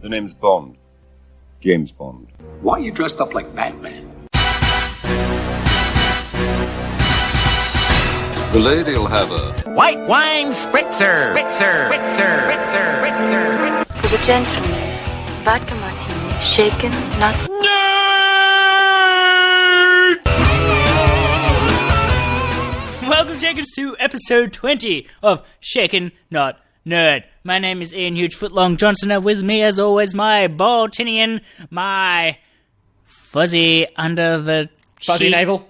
The name's Bond. James Bond. Why are you dressed up like Batman? The lady'll have a white wine spritzer. For the gentleman, vodka martini, shaken, not... Welcome, Shakers, to episode 20 of Shaken, Not Nerd. My name is Ian Huge Footlong Johnson, and with me, as always, my Baltinian, my fuzzy under the fuzzy sheet, navel,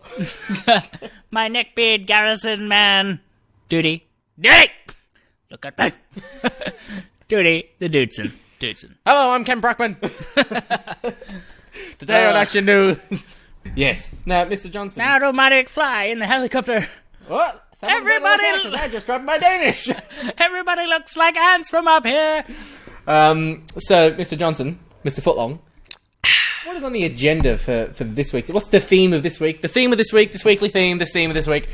my neckbeard garrison man, Dudi. Dudi! Look at me. Dudi, the Dudson. Hello, I'm Ken Bruckman. Today on Action News. Yes. Now, Mr. Johnson. Now to Mighty McFly in the helicopter. What? Everybody, I just dropped my Danish. Everybody looks like ants from up here. So, Mr. Johnson, Mr. Footlong, what is on the agenda for this week? What's the theme of this week? The theme of this week, this weekly theme, this theme of this week.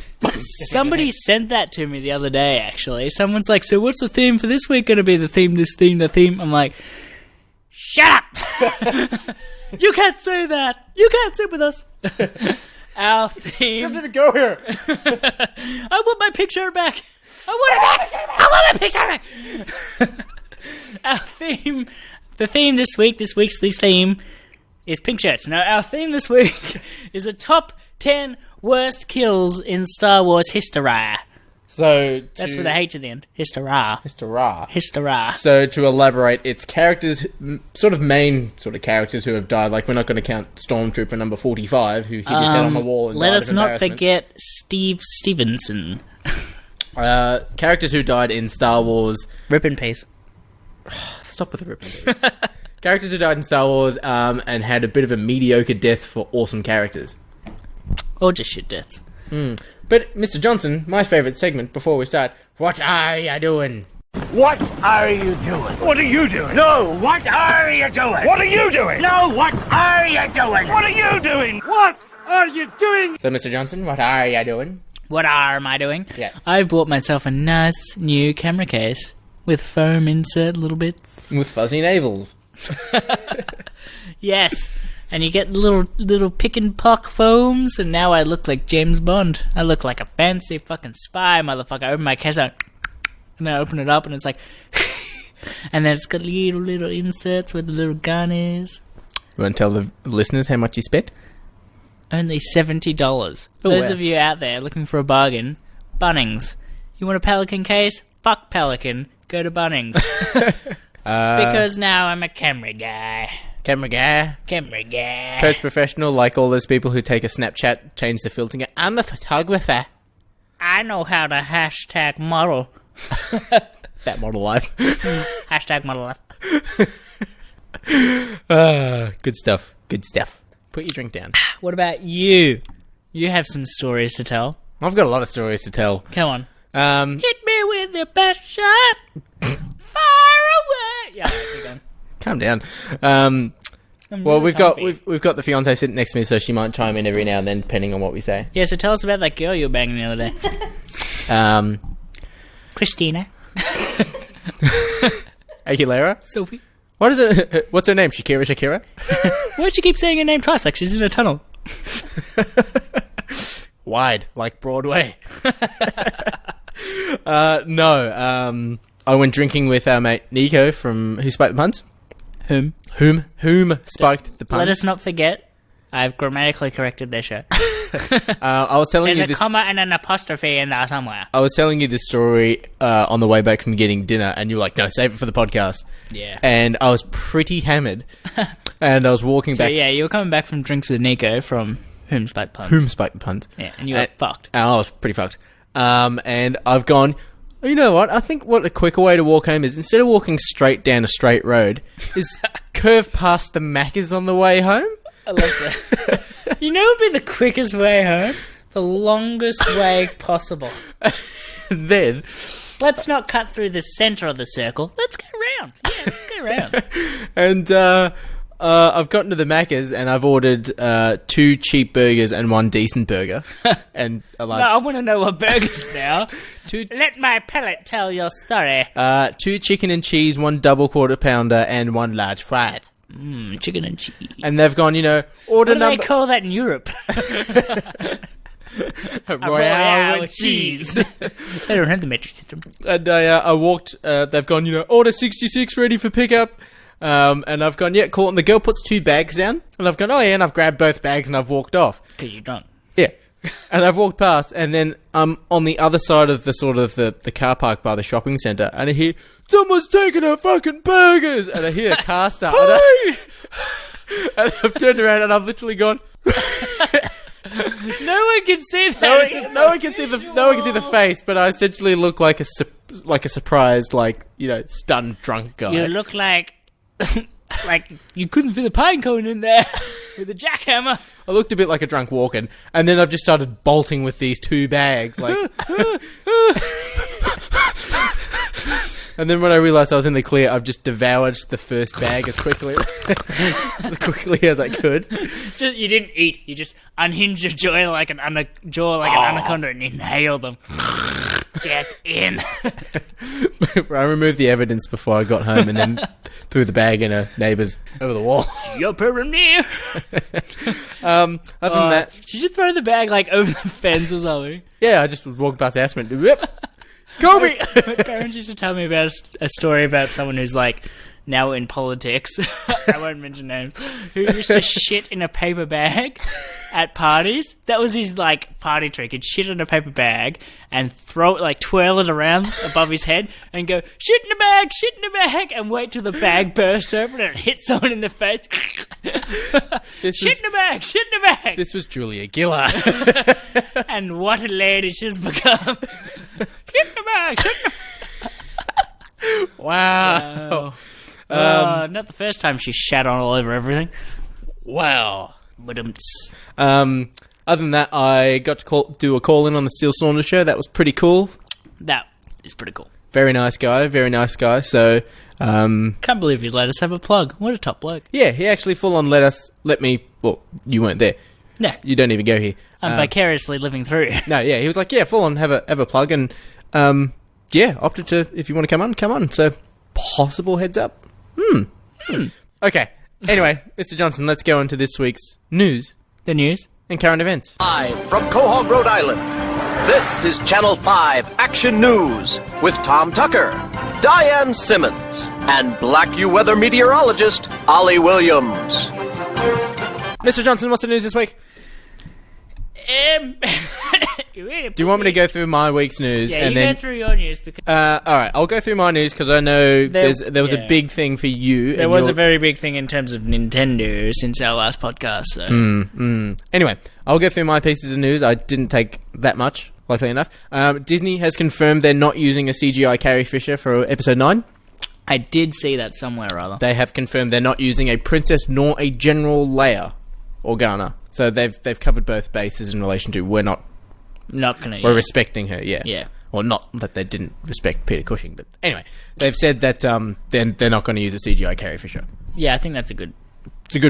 Somebody sent that to me the other day, actually. Someone's like, so what's the theme for this week going to be? The theme, this theme, the theme. I'm like, shut up! You can't say that. You can't sit with us. Our theme... Don't even go here. I want my picture back. I want my picture back. Our theme... The theme this week's theme is pink shirts. Now, our theme this week is the top 10 worst kills in Star Wars history. So that's with a H at the end. History. So to elaborate, it's characters, sort of main sort of characters who have died. Like, we're not going to count Stormtrooper number 45 who hit his head on the wall and let died us of not forget Steve Stevenson. Characters who died in Star Wars. Rip in peace. Stop with the rip in peace. Characters who died in Star Wars and had a bit of a mediocre death for awesome characters. Or just shit deaths. But, Mr. Johnson, my favourite segment before we start, what are you doing? What are you doing? What are you doing? No, what are you doing? What are you doing? No, what are you doing? What are you doing? What are you doing? So, Mr. Johnson, what are you doing? What am I doing? Yeah. I've bought myself a nice new camera case with foam insert little bits. With fuzzy navels. Yes. And you get little pick and pock foams, and now I look like James Bond. I look like a fancy fucking spy, motherfucker. I open my case out, and I open it up, and it's like... and then it's got little inserts where the little gun is. You want to tell the listeners how much you spent? Only $70. Those of you out there looking for a bargain, Bunnings. You want a Pelican case? Fuck Pelican. Go to Bunnings. Because now I'm a camera guy. Camera guy. Coach professional, like all those people who take a Snapchat, change the filter and go, I'm a photographer. I know how to hashtag model. That model life. Hashtag model life. Good stuff. Put your drink down. What about you? You have some stories to tell. I've got a lot of stories to tell. Come on. Hit me with your best shot. Far away. Yeah, keep going. Calm down. Well, we've got the fiance sitting next to me, so she might chime in every now and then, depending on what we say. Yeah, so tell us about that girl you were banging the other day. Christina. Aguilera? Sophie. What is it? What's her name? Shakira? Why'd she keep saying her name twice, like she's in a tunnel? Wide, like Broadway. No. I went drinking with our mate Nico from Who Spiked the Punt? Whom spiked the punt? Let us not forget, I've grammatically corrected their show. I was telling There's you a this... comma and an apostrophe in there somewhere. I was telling you this story on the way back from getting dinner, and you were like, no, save it for the podcast. Yeah. And I was pretty hammered, and I was walking back... So yeah, you were coming back from drinks with Nico from Whom Spiked the Punt. Whom Spiked the Punt. Yeah, and you were fucked. And I was pretty fucked. And I've gone... You know what? I think what a quicker way to walk home is, instead of walking straight down a straight road, is curve past the Macca's on the way home. I love that. You know what would be the quickest way home? The longest way possible. Then... Let's not cut through the centre of the circle. Let's go around. Yeah, let's go around. And I've gotten to the Macca's and I've ordered 2 cheap burgers and 1 decent burger. And a large... No, I want to know what burgers now. Let my palate tell your story. 2 chicken and cheese, 1 double quarter pounder, and 1 large fry. Chicken and cheese. And they've gone, order What do number... they call that in Europe? Royale with cheese. They don't have the metric system. And I walked, they've gone, order 66 ready for pickup. And I've gone, yeah, cool. And the girl puts 2 bags down. And I've gone, oh yeah, and I've grabbed both bags and I've walked off. Because you're drunk. Yeah. And I've walked past, and then I'm on the other side of the sort of the car park by the shopping centre, and I hear, someone's taking our fucking burgers! And I hear a car start. And I've turned around and I've literally gone... No one can see that. No one can see the face, but I essentially look like a surprised, stunned drunk guy. You look like you couldn't fit a pine cone in there with a jackhammer. I looked a bit like a drunk walking, and then I've just started bolting with these 2 bags, And then when I realised I was in the clear, I've just devoured the first bag as quickly as I could. You didn't eat. You just unhinged your jaw like an anaconda and inhaled them. Get in. I removed the evidence before I got home and then threw the bag in a neighbour's over the wall. Your pyramid. Other than that... Did you throw the bag over the fence or something? Yeah, I just was walking past the house and went, whip. Kobe! My parents used to tell me about a story about someone who's now in politics. I won't mention names. Who used to shit in a paper bag at parties. That was his party trick. He'd shit in a paper bag and throw it, twirl it around above his head and go, shit in a bag, and wait till the bag bursts open and hit someone in the face. Shit in a bag. This was Julia Gillard. And what a lady she's become. Shit in a bag. Wow. Not the first time she shat on all over everything. Wow. Other than that, I got to do a call-in on the Steel Saunders show. That was pretty cool. That is pretty cool. Very nice guy. So, can't believe he let us have a plug. What a top bloke. Yeah, he actually full-on let me... Well, you weren't there. No. You don't even go here. I'm vicariously living through. No, yeah, he was like, yeah, full-on have a plug. And, opted to, if you want to come on. So, possible heads up. Okay. Anyway, Mr. Johnson, let's go into this week's news. The news? And current events. Live from Quahog, Rhode Island, this is Channel 5 Action News with Tom Tucker, Diane Simmons, and Black U weather meteorologist Ollie Williams. Mr. Johnson, what's the news this week? Do you want me to go through my week's news? Yeah, go through your news. Because alright, I'll go through my news because I know there was a big thing for you. There was a very big thing in terms of Nintendo since our last podcast. So. Anyway, I'll go through my pieces of news. I didn't take that much, luckily enough. Disney has confirmed they're not using a CGI Carrie Fisher for episode 9. I did see that somewhere or other. They have confirmed they're not using a princess nor a General Leia Organa. So they've covered both bases in relation to we're respecting her, yeah. Yeah. Or not that they didn't respect Peter Cushing, but anyway, they've said that they're not going to use a CGI Carrie Fisher. Yeah, I think that's a good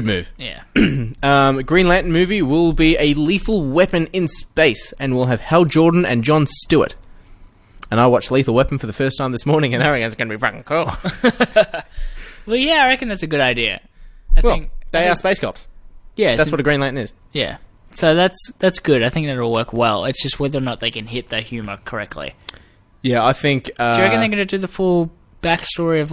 move. Yeah. Green Lantern movie will be a lethal weapon in space and will have Hal Jordan and Jon Stewart. And I watched Lethal Weapon for the first time this morning, and I reckon it's going to be fucking cool. Well, yeah, I reckon that's a good idea. They are space cops. Yeah, that's what a Green Lantern is. Yeah, so that's good. I think that'll work well. It's just whether or not they can hit the humor correctly. Yeah, I think. Do you reckon they're going to do the full backstory of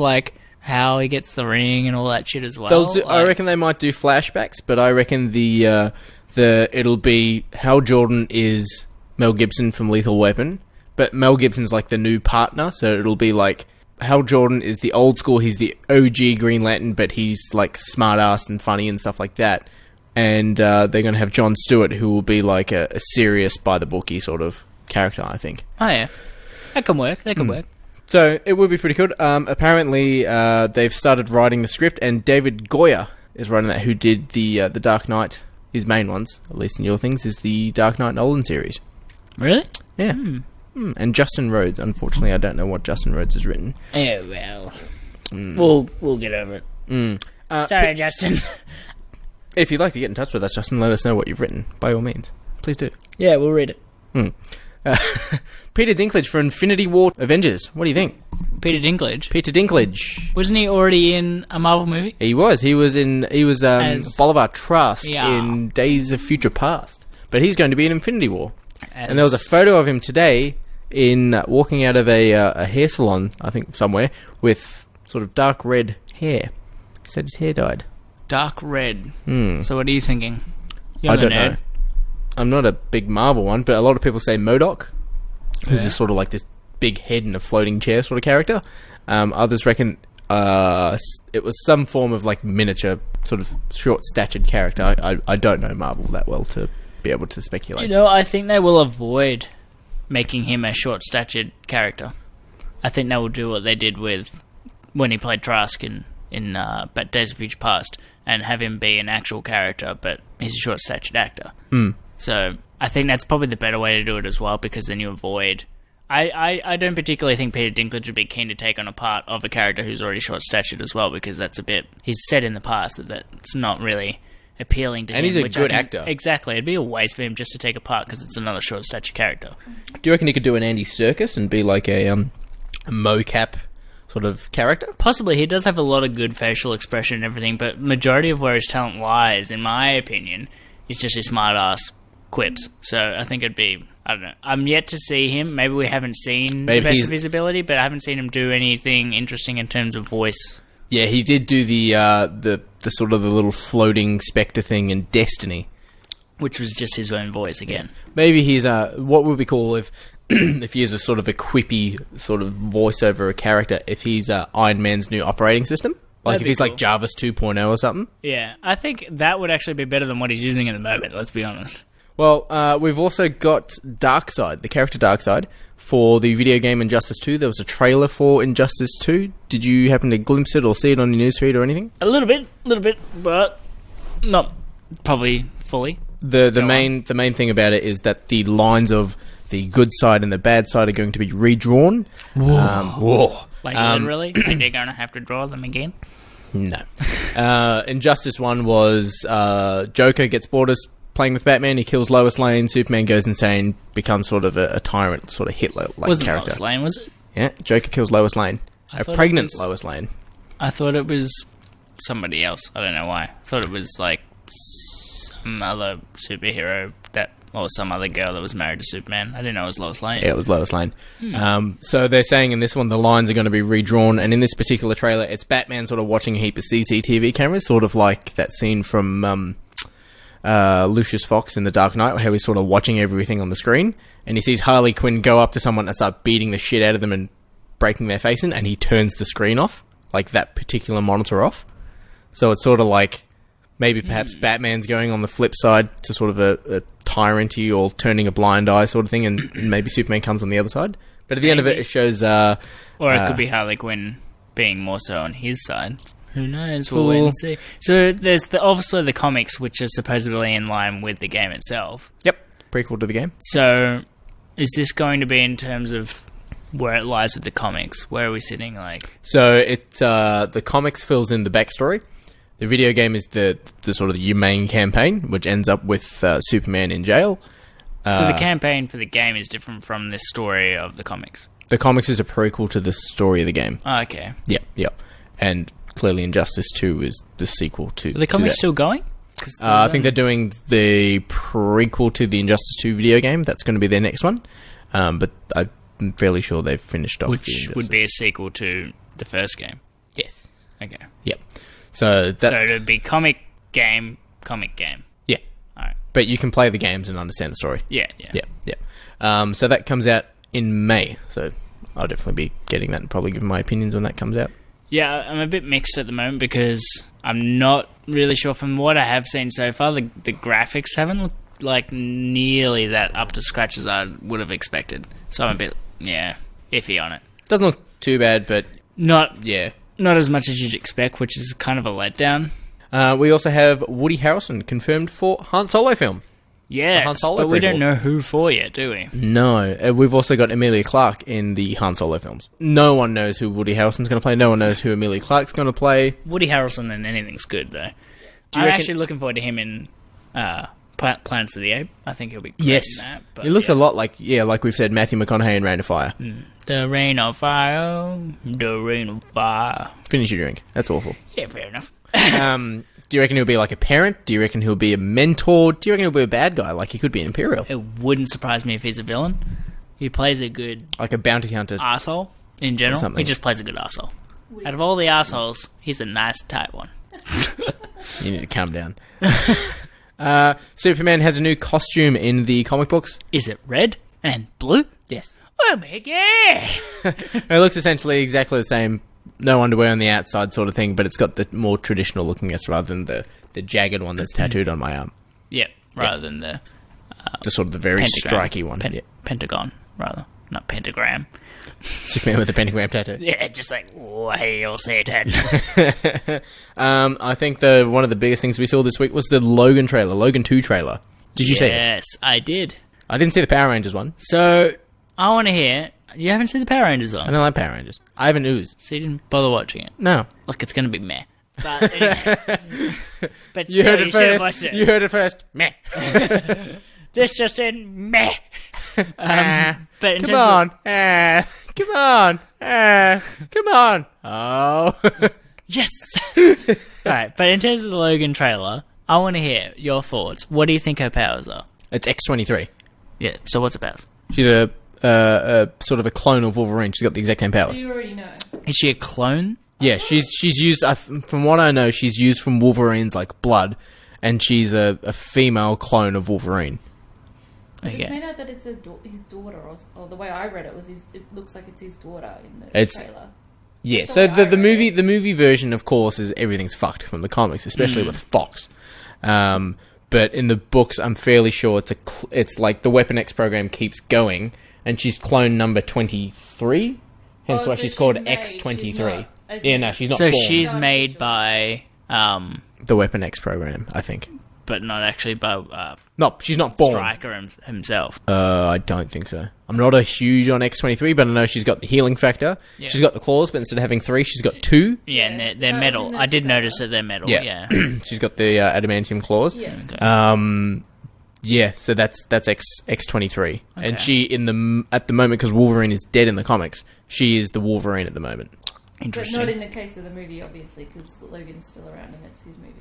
how he gets the ring and all that shit as well? So I reckon they might do flashbacks, but I reckon the it'll be Hal Jordan is Mel Gibson from Lethal Weapon, but Mel Gibson's the new partner, so it'll be Hal Jordan is the old school. He's the OG Green Lantern, but he's smart ass and funny and stuff like that. And they're going to have Jon Stewart, who will be a serious by-the-booky sort of character, I think. Oh, yeah. That can work. Work. So, it would be pretty good. Apparently, they've started writing the script, and David Goyer is writing that, who did the Dark Knight. His main ones, at least in your things, is the Dark Knight Nolan series. Really? Yeah. And Justin Rhodes. Unfortunately, I don't know what Justin Rhodes has written. Yeah, well... We'll get over it. Sorry, Justin. If you'd like to get in touch with us, Justin, let us know what you've written. By all means, please do. Yeah, we'll read it. Peter Dinklage for Infinity War Avengers. What do you think? Peter Dinklage? Peter Dinklage. Wasn't he already in a Marvel movie? He was. He was As- Bolivar Trask Yeah. in Days of Future Past. But he's going to be in Infinity War. As- And there was a photo of him today in walking out of a hair salon, I think somewhere, with sort of dark red hair. He said his hair dyed. Dark red. So what are you thinking? You're I the don't nerd. know. I'm not a big Marvel one, but a lot of people say MODOK, who's just sort of like this big head in a floating chair sort of character. Others reckon it was some form of like miniature, sort of short-statured character. I don't know Marvel that well to be able to speculate. You know, I think they will avoid making him a short-statured character. I think they will do what they did with when he played Trask in Days of Future Past, and have him be an actual character, but he's a short-statured actor. So I think that's probably the better way to do it as well, because then you avoid... I don't particularly think Peter Dinklage would be keen to take on a part of a character who's already short-statured as well, because that's a bit... He's said in the past that that's not really appealing to him. And he's a which I good think- actor. Exactly. It'd be a waste for him just to take a part because it's another short-statured character. Do you reckon he could do an Andy Serkis and be like a mocap sort of character? Possibly. He does have a lot of good facial expression and everything, but majority of where his talent lies, in my opinion, is just his smart-ass quips. So I think it'd be... I don't know. I'm yet to see him. Maybe we haven't seen Maybe the best he's- of his ability, but I haven't seen him do anything interesting in terms of voice. Yeah, he did do the sort of the little floating spectre thing in Destiny. Which was just his own voice again. Maybe he's what would we call if if he is a sort of a quippy sort of voice over a character, if he's Iron Man's new operating system? Like That'd if be he's cool. like Jarvis 2.0 or something? Yeah, I think that would actually be better than what he's using at the moment, let's be honest. Well, we've also got Darkseid, the character Darkseid, for the video game Injustice 2. There was a trailer for Injustice 2. Did you happen to glimpse it or see it on your newsfeed or anything? A little bit, but not probably fully. The main thing about it is that the lines of the good side and the bad side are going to be redrawn. Whoa. Like, literally? Like they're going to have to draw them again? No. Injustice 1 was Joker gets bored of playing with Batman, he kills Lois Lane, Superman goes insane, becomes sort of a tyrant, sort of Hitler-like Wasn't character. Lois Lane, was it? Yeah, Joker kills Lois Lane. I A thought it pregnant was- Lois Lane. I thought it was somebody else. I don't know why. I thought it was like some other superhero or some other girl that was married to Superman. I didn't know it was Lois Lane. Yeah, it was Lois Lane. So they're saying in this one the lines are going to be redrawn, and in this particular trailer, it's Batman sort of watching a heap of CCTV cameras, sort of like that scene from Lucius Fox in The Dark Knight, how he's sort of watching everything on the screen, and he sees Harley Quinn go up to someone and start beating the shit out of them and breaking their face in, and he turns the screen off, like that particular monitor off. So it's sort of like maybe perhaps Batman's going on the flip side to sort of a tyrant-y or turning a blind eye sort of thing, and maybe Superman comes on the other side. But at the end of it, it shows... Or it could be Harley Quinn being more so on his side. Who knows? We'll wait and see. So there's also the comics, which are supposedly in line with the game itself. Yep, prequel to the game. So is this going to be in terms of where it lies with the comics? Where are we sitting? So the comics fills in the backstory. The video game is the sort of the main campaign, which ends up with Superman in jail. So the campaign for the game is different from the story of the comics. The comics is a prequel to the story of the game. Oh, okay. Yep. And clearly Injustice 2 is the sequel to Are the comics that. still going? I think they're doing the prequel to the Injustice 2 video game. That's going to be their next one. But I'm fairly sure they've finished off the Which Injustice. would be a sequel to the first game. Yes. Okay. Yep. So that's... So it'd be comic game. Yeah. Alright. But you can play the games and understand the story. Yeah. So that comes out in May. So I'll definitely be getting that and probably giving my opinions when that comes out. Yeah, I'm a bit mixed at the moment because I'm not really sure. From what I have seen so far, the graphics haven't looked like nearly that up to scratch as I would have expected. So I'm a bit, iffy on it. Doesn't look too bad, but Not yeah. not as much as you'd expect, which is kind of a letdown. We also have Woody Harrelson confirmed for Han Solo film. Yes, Solo but we prequel. don't know who for yet, do we? No, we've also got Emilia Clarke in the Han Solo films. No one knows who Woody Harrelson's going to play. No one knows who Emilia Clarke's going to play. Woody Harrelson in anything's good, though. Do you I'm reckon- actually looking forward to him in Planets of the Apes. I think he'll be great Yes, in that. But, he looks a lot like we've said, Matthew McConaughey in Rain of Fire. The Rain of Fire, the Rain of Fire. Finish your drink. That's awful. Yeah, fair enough. Do you reckon he'll be like a parent? Do you reckon he'll be a mentor? Do you reckon he'll be a bad guy? Like he could be an Imperial, It wouldn't surprise me if he's a villain. He plays a good like a bounty hunter. arsehole in general. something. He just plays a good arsehole. Out of all the assholes, he's a nice, tight one. You need to calm down. Superman has a new costume in the comic books. Is it red and blue? Yes. Oh, heck yeah! It looks essentially exactly the same. No underwear on the outside sort of thing, but it's got the more traditional looking S rather than the jagged one that's tattooed on my arm. Yep, rather than the The sort of the very pentagram. striky one. Yeah. Pentagon, rather. Not pentagram. Superman with a pentagram tattoo. Yeah, just like, oh, hail Satan. I think one of the biggest things we saw this week was the Logan trailer, Logan 2 trailer. Did you see it? Yes, I did. I didn't see the Power Rangers one. So, I want to hear... You haven't seen the Power Rangers I on? don't like Power Rangers. I haven't oozed. So you didn't bother watching it? No. Look, it's going to be meh. But, but You still, heard it you should have first. watched it. You heard it first. Meh. This just in meh. But in Come terms on. Come on. Come on. Oh. Yes! Alright, but in terms of the Logan trailer, I want to hear your thoughts. What do you think her powers are? It's X-23. Yeah, so what's her powers? She's a sort of a clone of Wolverine. She's got the exact same powers. You already know. Is she a clone? Yeah, she's used, from what I know, she's used from Wolverine's, like, blood, and she's a female clone of Wolverine. It's Okay. made out that it's his daughter, or the way I read it was it looks like it's his daughter in the It's- trailer. Yeah, That's so the way I the read it. movie version, of course, is everything's fucked from the comics, especially with Fox. But in the books, I'm fairly sure it's like the Weapon X program keeps going, and she's clone number 23. Hence Oh, why so she's called she's made, X-23. she's not- as Yeah, in- no, she's not So born. she's made by, The Weapon X program, I think. but not actually by No, she's not born. Stryker himself. I don't think so. I'm not a huge on X-23, but I know she's got the healing factor. Yeah. She's got the claws, but instead of having 3, she's got 2. Yeah, and they're No, metal. isn't I did that notice the that they're metal, Yeah. yeah. She's got the adamantium claws. Yeah. Okay. Yeah, so that's X-23, and Okay. she at the moment, because Wolverine is dead in the comics, she is the Wolverine at the moment. But Interesting. not in the case of the movie, obviously, because Logan's still around and it's his movie.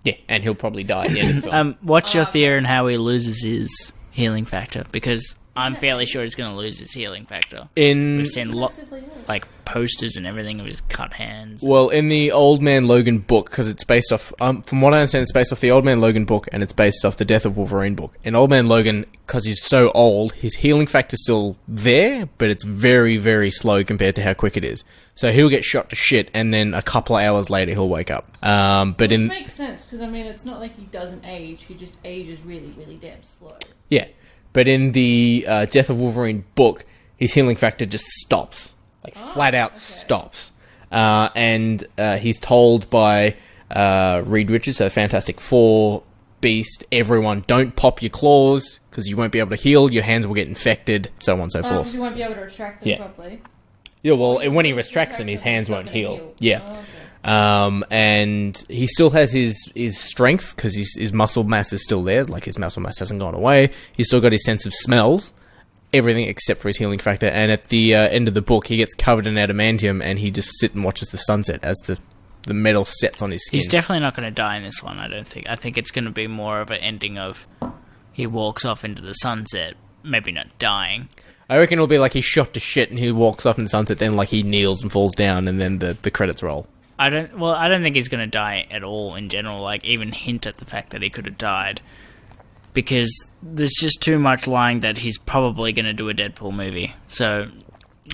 Yeah, and he'll probably die at the end of the film. What's your theory on how he loses his healing factor? Because I'm fairly sure he's going to lose his healing factor. In We've seen Massively hurt. like posters and everything of his cut hands. well, in the Old Man Logan book, because it's based off, from what I understand, it's based off the Old Man Logan book, and it's based off the Death of Wolverine book. In Old Man Logan, because he's so old, his healing factor's still there, but it's very, very slow compared to how quick it is. So he'll get shot to shit, and then a couple of hours later he'll wake up. But Which in makes sense, because, I mean, it's not like he doesn't age, he just ages really, really damn slow. yeah, but in the Death of Wolverine book, his healing factor just stops, like flat out stops, and he's told by Reed Richards, so Fantastic Four, Beast, everyone, don't pop your claws because you won't be able to heal. Your hands will get infected, so on and so forth. Because you won't be able to retract them Yeah. properly. Yeah, well, when he retracts Retracts them, his them, hands it's not won't gonna heal. heal. Yeah. Oh, okay. And he still has his strength because his muscle mass is still there. Like his muscle mass hasn't gone away. He's still got his sense of smells, everything except for his healing factor. And at the end of the book, he gets covered in adamantium, and he just sits and watches the sunset as the metal sets on his skin. He's definitely not going to die in this one, I don't think. I think it's going to be more of an ending of he walks off into the sunset, maybe not dying. I reckon it'll be like he's shot to shit, and he walks off in the sunset. Then like he kneels and falls down, and then the credits roll. I don't think he's going to die at all in general, like even hint at the fact that he could have died. Because there's just too much lying that he's probably going to do a Deadpool movie. So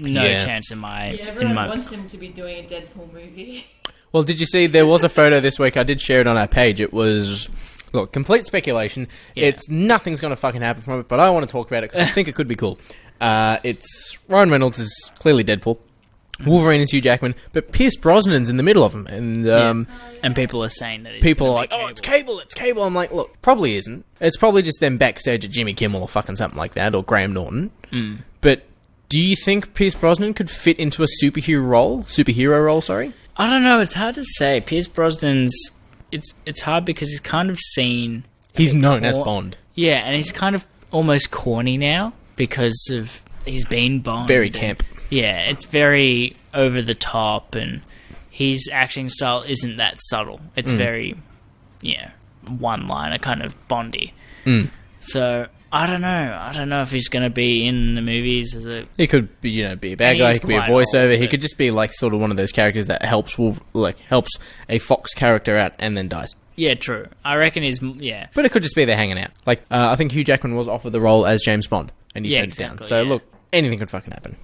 no Yeah. chance in my Yeah, everyone in my wants him to be doing a Deadpool movie. Well, did you see there was a photo this week? I did share it on our page. It was, look, complete speculation. Yeah. It's nothing's going to fucking happen from it, but I want to talk about it because I think it could be cool. It's Ryan Reynolds is clearly Deadpool. Wolverine is Hugh Jackman, but Pierce Brosnan's in the middle of them, and people are saying that people are like, "Oh, it's Cable." I'm like, look, probably isn't. It's probably just them backstage at Jimmy Kimmel or fucking something like that, or Graham Norton. But do you think Pierce Brosnan could fit into a superhero role? Sorry, I don't know. It's hard to say. Pierce Brosnan's. It's hard because he's kind of seen. He's known as Bond. Yeah, and he's kind of almost corny now because of he's been Bond. Very camp. Yeah, it's very over the top, and his acting style isn't that subtle. It's very, one-liner kind of Bondy. So I don't know. I don't know if he's going to be in the movies as a. He could be, be a bad guy. He could be a voiceover. He could just be like sort of one of those characters that helps a Fox character out and then dies. Yeah, true. I reckon he's But it could just be they're hanging out. Like I think Hugh Jackman was offered the role as James Bond, and he turned it down. So look, anything could fucking happen.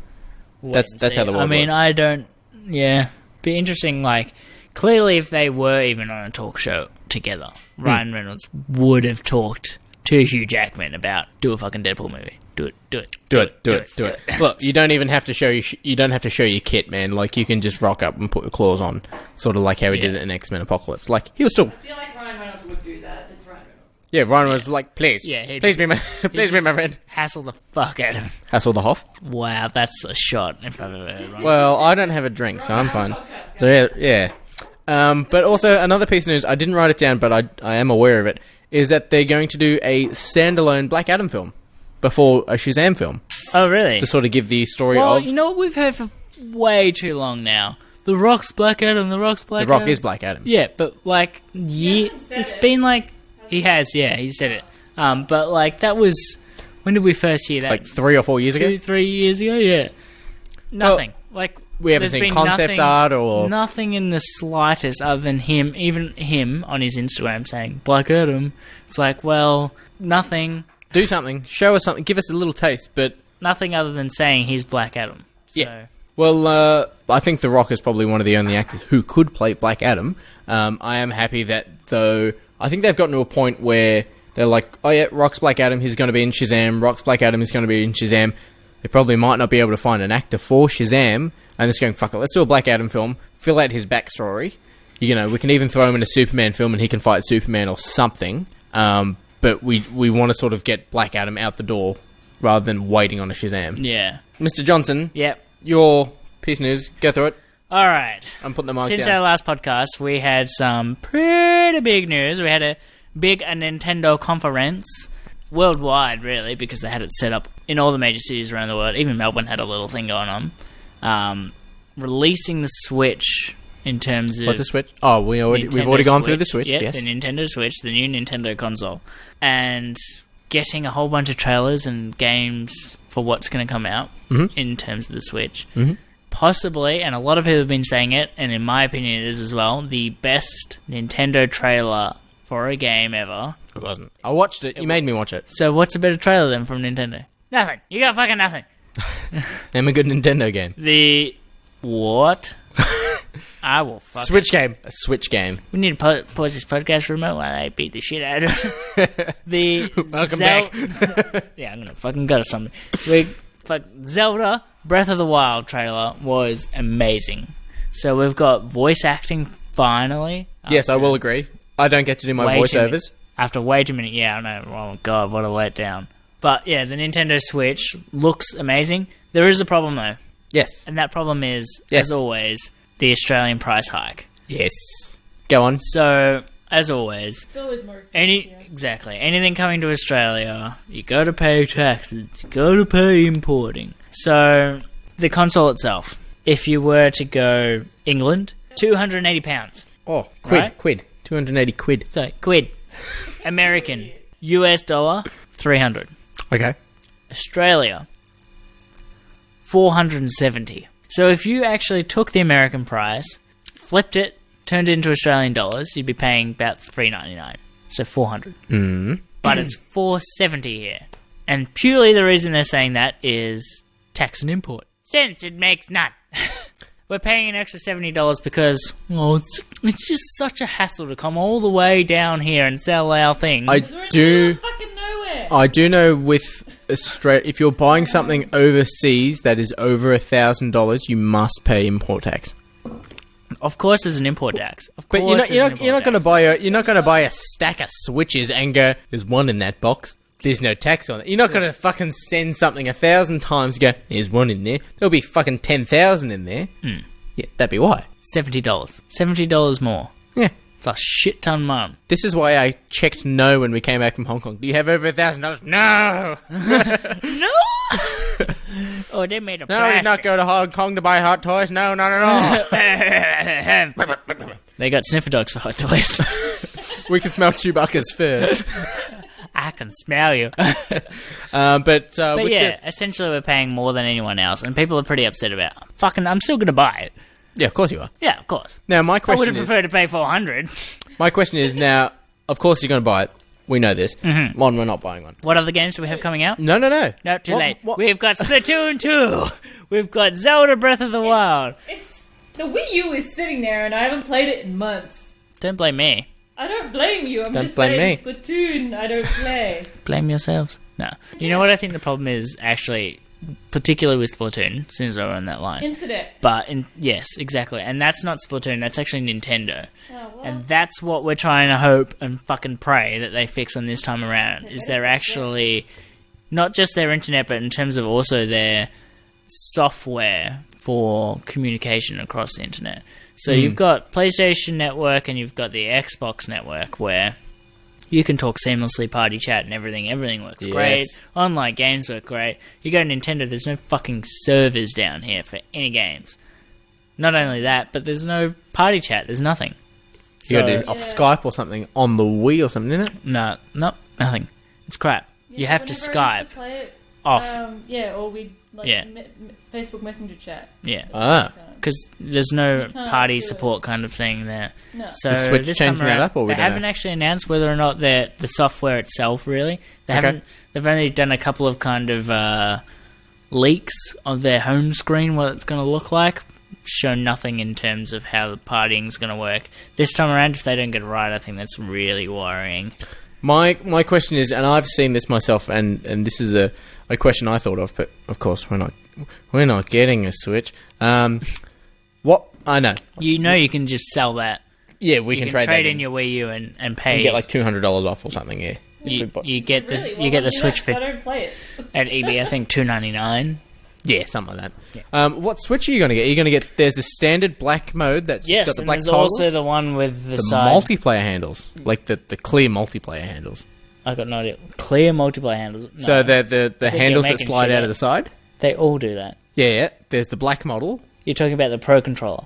That's how the world works. I don't. Yeah, be interesting. Like, clearly, if they were even on a talk show together, Ryan Reynolds would have talked to Hugh Jackman about do a fucking Deadpool movie. Do it. Look, you don't even have to show you don't have to show your kit, man. Like, you can just rock up and put your claws on, sort of like how he did it in X-Men Apocalypse. Like, he was still. I feel like Ryan Reynolds would do that. It's Ryan Reynolds. Yeah, Ryan was like, please, please be my friend. Hassle the fuck out of him. Hassle the Hoff. Wow, that's a shot if I've ever heard one. Well, I don't have a drink, so I'm fine. So yeah. But also another piece of news, I didn't write it down, but I am aware of it, is that they're going to do a standalone Black Adam film before a Shazam film. Oh, really? To sort of give the story well, of... you know what we've heard for way too long now? The Rock's Black Adam, The Rock's Black Adam. The Rock is Black Adam. Yeah, but like, it's been like... He has, yeah, he said it. But like, that was... When did we first hear that? Like 3 or 4 years ago? 3 years ago, yeah. Nothing. Well, like... We haven't seen concept art or... Nothing in the slightest other than even him on his Instagram saying, Black Adam. It's like, well, nothing. Do something. Show us something. Give us a little taste, but... Nothing other than saying he's Black Adam. So. Yeah. Well, I think The Rock is probably one of the only actors who could play Black Adam. I am happy that, though... I think they've gotten to a point where they're like, oh yeah, Rock's Black Adam, he's going to be in Shazam. Rock's Black Adam, he's going to be in Shazam. They probably might not be able to find an actor for Shazam, and they're going, fuck it, let's do a Black Adam film, fill out his backstory. You know, we can even throw him in a Superman film and he can fight Superman or something. But we want to sort of get Black Adam out the door rather than waiting on a Shazam. Yeah. Mr. Johnson. Yep. Your piece of news. Go through it. All right. I'm putting the mark Since down. our last podcast, we had some pretty big news. We had a Nintendo conference worldwide, really, because they had it set up in all the major cities around the world. Even Melbourne had a little thing going on. Releasing the Switch in terms of... What's the Switch? Oh, we've already gone through the Switch, yep, yes. The Nintendo Switch, the new Nintendo console. And getting a whole bunch of trailers and games for what's going to come out in terms of the Switch. Mm-hmm. Possibly, and a lot of people have been saying it, and in my opinion it is as well, the best Nintendo trailer for a game ever. It wasn't. I watched it. You made me watch it. So what's a better trailer than from Nintendo? Nothing. You got fucking nothing. Name a good Nintendo game. The... What? I will fuck Switch game. A Switch game. We need to pause this podcast remote while I beat the shit out of the... Welcome back. Yeah, I'm gonna fucking go to something. Zelda Breath of the Wild trailer was amazing. So we've got voice acting finally. Yes, I will agree. I don't get to do my voiceovers. After way too many... Yeah, I know. Oh, God, what a letdown. But, yeah, the Nintendo Switch looks amazing. There is a problem, though. Yes. And that problem is, as always, the Australian price hike. Yes. Go on. So, as always... It's always more expensive. Exactly. Anything coming to Australia, you got to pay taxes, you got to pay importing. So, the console itself, if you were to go England, £280. Oh, quid, right? quid. 280 quid. So, quid. American, US dollar, 300. Okay. Australia, 470. So if you actually took the American price, flipped it, turned it into Australian dollars, you'd be paying about $3.99. So 400. But it's 470 here. And purely the reason they're saying that is tax and import. Since it makes none. We're paying an extra $70 because, it's just such a hassle to come all the way down here and sell our things. I do... Fucking nowhere. I do know with Australia, if you're buying something overseas that is over $1,000, you must pay import tax. Of course, there's an import tax. Of course, But you're not going to buy a stack of switches and go, "There's one in that box. There's no tax on it." You're not going to fucking send something 1,000 times. And go, "There's one in there. There'll be fucking 10,000 in there." Yeah, that'd be why. $70 more. Yeah. It's a shit ton, mum. This is why I checked no when we came back from Hong Kong. Do you have over $1,000? No. No. Oh, they made a No, I did not go to Hong Kong to buy hot toys. No, not at all. They got sniffer dogs for hot toys. We can smell Chewbacca's fur. I can smell you. But yeah, essentially we're paying more than anyone else, and people are pretty upset about it. Fucking, I'm still going to buy it. Yeah, of course you are. Yeah, of course. Now, my I would question have is... preferred to pay $400. My question is now, of course you're going to buy it. We know this. Mm-hmm. One, we're not buying one. What other games do we have coming out? No. No, too late. We've got Splatoon 2. We've got Zelda Breath of the Wild. The Wii U is sitting there, and I haven't played it in months. Don't blame me. I don't blame you. I'm Don't just blame saying Splatoon, I don't play. Blame yourselves. No. You know what I think the problem is, actually, particularly with Splatoon, since we're on that line. Internet. But, yes, exactly. And that's not Splatoon, that's actually Nintendo. Oh, well. And that's what we're trying to hope and fucking pray that they fix on this time around, is they're actually, not just their internet, but in terms of also their software for communication across the internet. So you've got PlayStation Network and you've got the Xbox Network, where you can talk seamlessly, party chat and everything. Everything works great. Online games work great. You go to Nintendo, there's no fucking servers down here for any games. Not only that, but there's no party chat. There's nothing. You got to do off Skype or something on the Wii or something, isn't it? No, nothing. It's crap. You have to whenever I used Skype to play it, off. or we Facebook Messenger chat. Yeah. Because there's no can't party do support kind of thing there. No. So Is Switch this changing time that around, up, or we they don't haven't know? actually announced whether or not the software itself, really. They haven't. They've only done a couple of kind of leaks of their home screen, what it's going to look like. Shown nothing in terms of how the partying's going to work. This time around, if they don't get it right, I think that's really worrying. My question is, and I've seen this myself, and this is a question I thought of, but of course we're not getting a Switch. What I know, you can just sell that. Yeah, we You can trade that in your Wii U and pay. You get like $200 off or something. Yeah, you get this. Really? You get the Switch I don't play it. at eBay. I think $2.99. yeah, something like that. What Switch are you going to get? Are you going to get? There's a standard black mode that's just got the and black there's toggles. also the one with the side. Multiplayer handles, like the clear multiplayer handles. I got no idea. Clear multiplayer handles. No. So the handles that making slide shit out up. of the side. They all do that. Yeah, there's the black model. You're talking about the Pro Controller.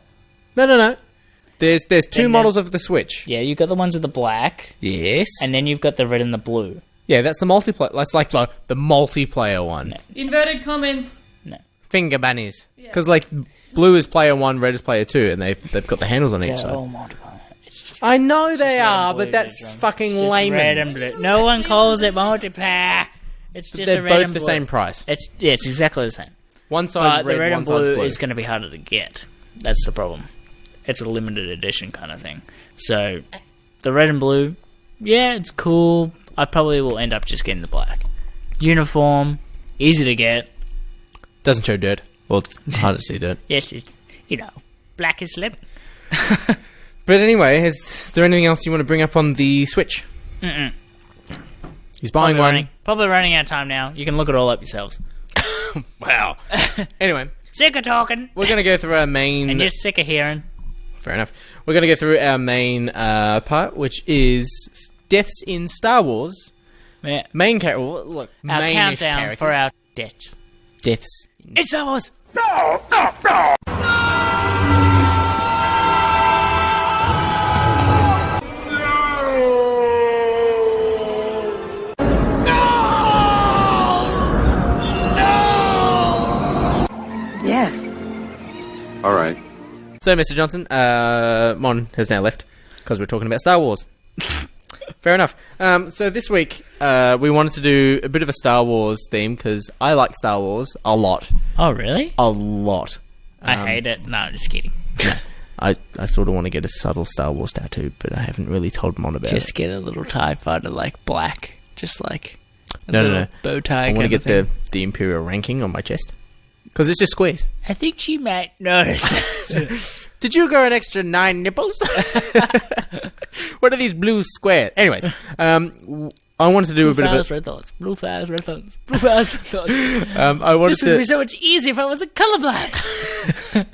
No. There's two Then models of the Switch. Yeah, you've got the ones with the black, Yes. and then you've got the red and the blue. Yeah, that's the multiplayer. That's like the multiplayer one. Inverted comments. No. Finger bunnies. Because like blue is player 1, red is player 2, and they've got the handles on each They're side. all multiplayer. It's just I know they red are, and blue, but that's John. fucking It's just lame. red and blue. No one calls it multiplayer. It's just They're a red both and the blue. same price. It's exactly the same. One side's But the red one and side's blue blue. is going to be harder to get. That's the problem. It's a limited edition kind of thing. So, the red and blue, yeah, it's cool. I probably will end up just getting the black. Uniform, easy to get. Doesn't show dirt. Well, it's hard to see dirt. Yes, it's, black is lemon. But anyway, is there anything else you want to bring up on the Switch? Mm-mm. He's buying one. Probably running out of time now. You can look it all up yourselves. Wow. Anyway, Sick of talking. we're going to go through our main... And you're sick of hearing. Fair enough. We're going to go through our main part, which is deaths in Star Wars. Yeah. Main character. Look, Our main-ish countdown characters. for our deaths. deaths. It's Star Wars! Yes. All right. So, Mr. Johnson, Mon has now left because we're talking about Star Wars. Fair enough. So this week, we wanted to do a bit of a Star Wars theme because I like Star Wars a lot. Oh, really? A lot. I hate it. No, just kidding. I sort of want to get a subtle Star Wars tattoo, but I haven't really told Mon about Just it. get a little TIE fighter, like black. Just like... No. Bow tie. I want to get thing. the Imperial ranking on my chest. Because it's just squares. I think she might notice. Did you grow an extra 9 nipples? What are these blue squares? Anyways, I wanted to do a bit of a... red thoughts. Blue flowers, red thoughts. Blue flowers, red thoughts. I wanted This would be so much easier if I wasn't colorblind.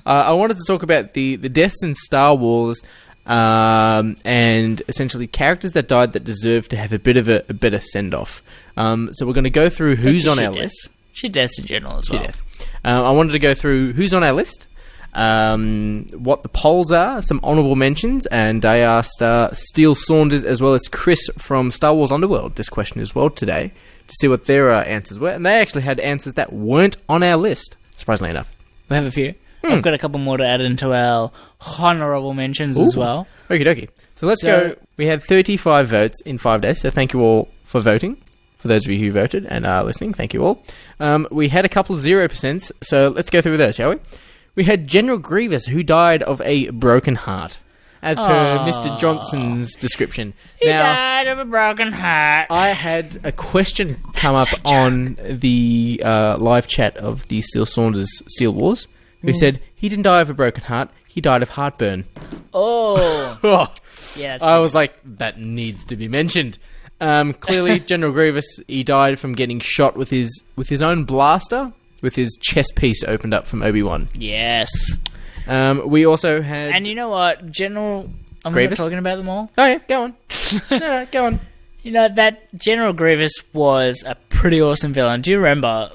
I wanted to talk about the deaths in Star Wars, and essentially characters that died that deserve to have a bit of a better send-off. So we're going to go through who's on our list. Shit deaths in general as well. I wanted to go through who's on our list, what the polls are, some honourable mentions, and I asked Steele Saunders as well as Chris from Star Wars Underworld this question as well today to see what their answers were, and they actually had answers that weren't on our list, surprisingly enough. We have a few. I've got a couple more to add into our honourable mentions as well. Okie dokie. So let's go. We had 35 votes in 5 days, so thank you all for voting. For those of you who voted and are listening, thank you all. We had a couple of 0%, so let's go through those, shall we? We had General Grievous, who died of a broken heart, as per Mr. Johnson's description. He died of a broken heart. I had a question come up on the live chat of the Steele Saunders Steel Wars, who said he didn't die of a broken heart, he died of heartburn. Oh. Yeah. I was like, that needs to be mentioned. Clearly, General Grievous, he died from getting shot with his own blaster, with his chest piece opened up from Obi-Wan. Yes. We also had... And you know what? General... I'm Grievous? not talking about them all. Oh, yeah, go on. No, go on. You know, that General Grievous was a pretty awesome villain. Do you remember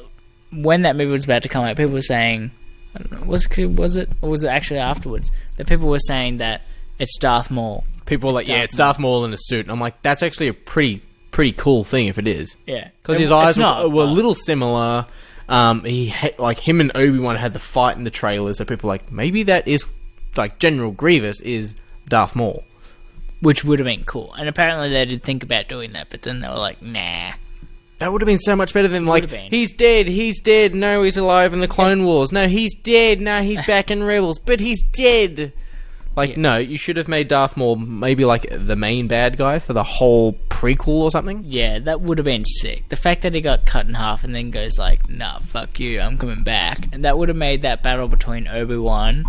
when that movie was about to come out, people were saying... I don't know, was it? Or was it actually afterwards? That people were saying that it's Darth Maul. People were like, yeah, it's Darth Maul in a suit. And I'm like, that's actually a pretty cool thing if it is. Yeah. Because his eyes were a little similar. Like him and Obi-Wan had the fight in the trailer, so people were like, maybe that is, like, General Grievous is Darth Maul. Which would have been cool. And apparently they did think about doing that, but then they were like, nah. That would have been so much better than, like, he's dead, no, he's alive in the Clone Wars. No, he's dead, no, he's back in Rebels, but he's dead. Like, no, you should have made Darth Maul maybe, like, the main bad guy for the whole prequel or something. Yeah, that would have been sick. The fact that he got cut in half and then goes like, nah, fuck you, I'm coming back. And that would have made that battle between Obi-Wan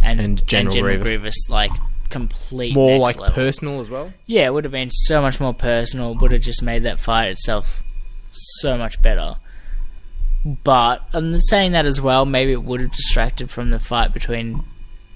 and General Grievous, like, complete more, next like, level. personal as well? Yeah, it would have been so much more personal. Would have just made that fight itself so much better. But, I'm saying that as well, maybe it would have distracted from the fight between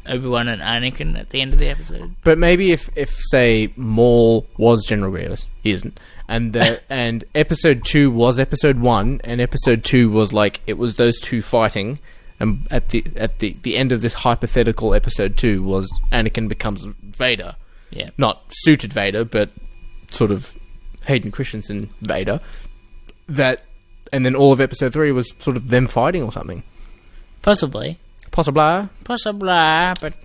Obi-Wan and Anakin at the end of the episode. But maybe if say, Maul was General Grievous, he isn't, and and Episode 2 was Episode 1, and Episode 2 was like, it was those two fighting, and at the end of this hypothetical Episode 2 was Anakin becomes Vader. Yeah. Not suited Vader, but sort of Hayden Christensen Vader. And then all of Episode 3 was sort of them fighting or something. Possibly, but,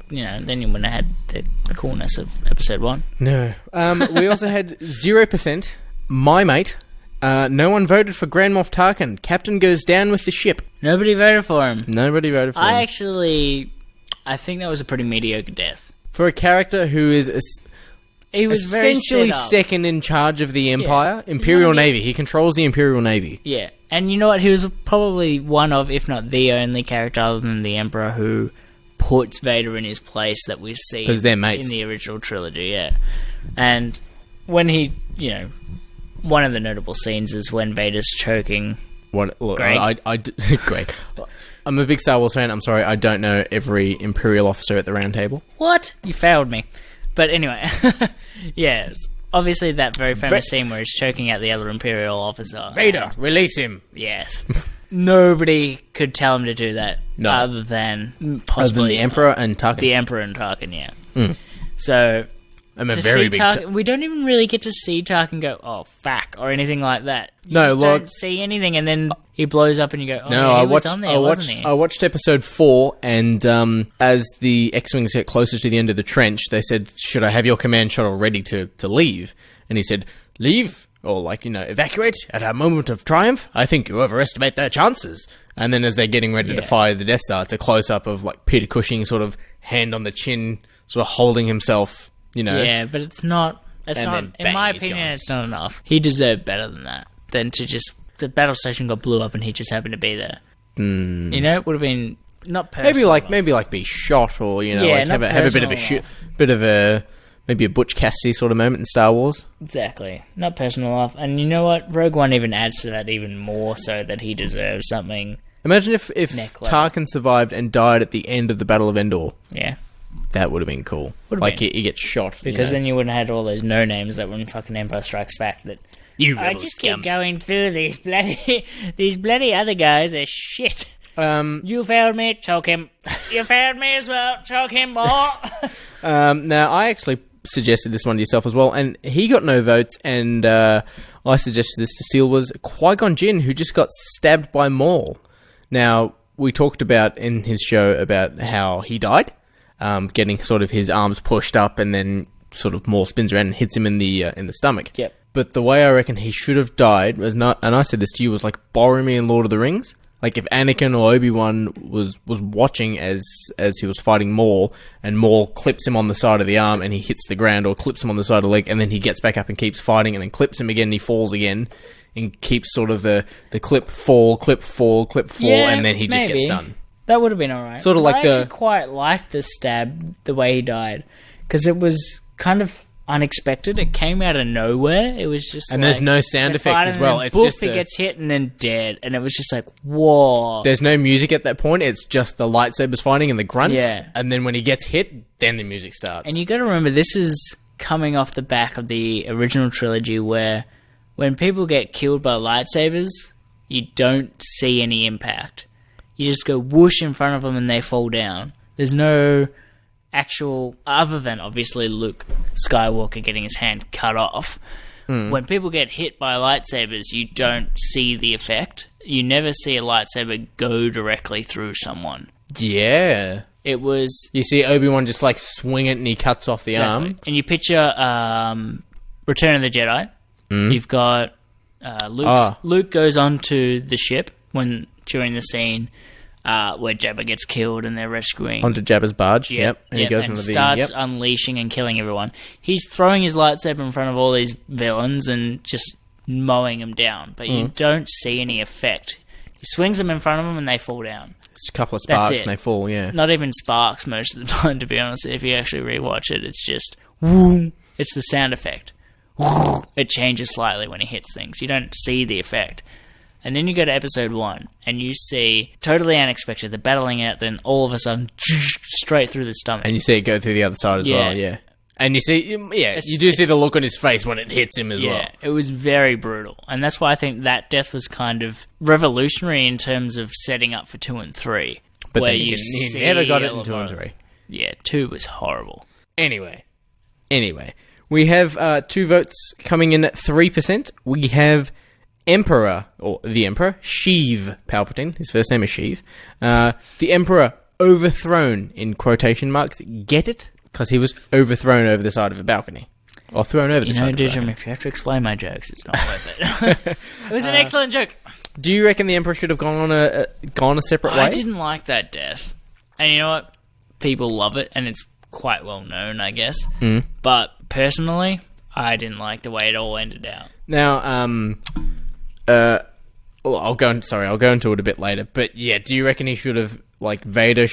you know, then you wouldn't have had the coolness of Episode 1. No. We also had 0%. My mate. No one voted for Grand Moff Tarkin. Captain goes down with the ship. Nobody voted for him. I think that was a pretty mediocre death. For a character who is He was essentially very set up. second in charge of the Empire, Imperial Navy. He controls the Imperial Navy. Yeah, and you know what? He was probably one of, if not the only character other than the Emperor who puts Vader in his place that we've seen 'Cause they're mates. in the original trilogy, yeah. And when he, you know, one of the notable scenes is when Vader's choking Look, Greg. Greg. I'm a big Star Wars fan. I'm sorry, I don't know every Imperial officer at the Round Table. What? You failed me. But anyway, yes. Obviously that very famous scene where he's choking out the other Imperial officer. Vader, release him. Yes. Nobody could tell him to do that. No. Other than possibly the Emperor and Tarkin. The Emperor and Tarkin, yeah. So I'm a very big... we don't even really get to see Tarkin go, oh, fuck, or anything like that. You No, just like... don't see anything, and then he blows up and you go, oh, no, yeah, I was on there, wasn't he? I watched episode 4, and as the X-Wings get closer to the end of the trench, they said, should I have your command shuttle ready to leave? And he said, leave? Or, like, you know, evacuate at a moment of triumph? I think you overestimate their chances. And then as they're getting ready to fire the Death Star, it's a close-up of, like, Peter Cushing sort of hand on the chin, sort of holding himself, you know. Yeah, but it's not... in my opinion, it's not enough. He deserved better than that. than to just the battle station got blew up and he just happened to be there. You know, it would have been not personal. Maybe like be shot or have a bit of a shoot, maybe a Butch Cassidy sort of moment in Star Wars. Exactly, not personal enough. And you know what? Rogue One even adds to that even more, so that he deserves something. Imagine if Tarkin survived and died at the end of the Battle of Endor. Yeah. That would have been cool. He gets shot. Because then you wouldn't have had all those no-names that were in fucking Empire Strikes Back. That I just keep going through these bloody other guys are shit. You failed me, choke him. You failed me as well, choke him more. Now, I actually suggested this one to yourself as well, and he got no votes, and I suggested this to Seal, was Qui-Gon Jinn, who just got stabbed by Maul. Now, we talked about in his show about how he died, getting sort of his arms pushed up, and then sort of Maul spins around and hits him in the stomach. Yep. But the way I reckon he should have died was not, and I said this to you, was like Boromir in Lord of the Rings. Like if Anakin or Obi-Wan was watching as he was fighting Maul, and Maul clips him on the side of the arm and he hits the ground, or clips him on the side of the leg, and then he gets back up and keeps fighting, and then clips him again and he falls again, and keeps sort of the clip fall, and then he just gets done. That would have been alright. Sort of like I actually quite liked the stab, the way he died, because it was kind of unexpected. It came out of nowhere. It was just and there's no sound effects as well. It's just he gets hit and then dead, and it was just like, whoa. There's no music at that point. It's just the lightsabers fighting and the grunts. Yeah. And then when he gets hit, then the music starts. And you got to remember, this is coming off the back of the original trilogy, where when people get killed by lightsabers, you don't see any impact. You just go whoosh in front of them and they fall down. There's no actual, other than obviously Luke Skywalker getting his hand cut off. When people get hit by lightsabers, you don't see the effect. You never see a lightsaber go directly through someone. Yeah. It was... You see Obi-Wan just like swing it and he cuts off the arm. And you picture Return of the Jedi. You've got Luke goes onto the ship during the scene where Jabba gets killed and they're rescuing... Onto Jabba's barge, yep. And he goes and into starts unleashing and killing everyone. He's throwing his lightsaber in front of all these villains and just mowing them down, but you don't see any effect. He swings them in front of them and they fall down. It's a couple of sparks and they fall, yeah. Not even sparks most of the time, to be honest. If you actually rewatch it, it's just... Whoom. It's the sound effect. It changes slightly when he hits things. You don't see the effect. And then you go to episode 1, and you see, totally unexpected, they're battling out, then all of a sudden, straight through the stomach. And you see it go through the other side as well, yeah. And you see, you do see the look on his face when it hits him as well. Yeah, it was very brutal. And that's why I think that death was kind of revolutionary in terms of setting up for 2 and 3. But then he never got it in 2 and 3. Yeah, 2 was horrible. Anyway, we have 2 votes coming in at 3%. We have Emperor, or the Emperor, Sheev Palpatine. His first name is Sheev. The Emperor overthrown, in quotation marks. Get it? Because he was overthrown over the side of a balcony. Or thrown over the side of a balcony. If you have to explain my jokes, it's not worth it. It was an excellent joke. Do you reckon the Emperor should have gone a separate way? I didn't like that death. And you know what? People love it, and it's quite well known, I guess. But personally, I didn't like the way it all ended out. Now, I'll go into it a bit later. But yeah, do you reckon he should have, like, Vader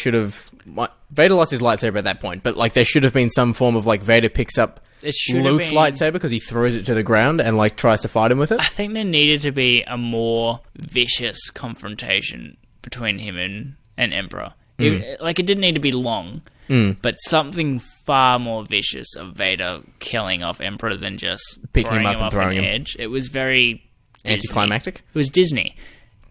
lost his lightsaber at that point, but like there should have been some form of like Vader picks up Luke's lightsaber because he throws it to the ground and like tries to fight him with it? I think there needed to be a more vicious confrontation between him and Emperor. It didn't need to be long, but something far more vicious of Vader killing off Emperor than just picking him up and off throwing an him. edge. It was very anticlimactic. It was Disney.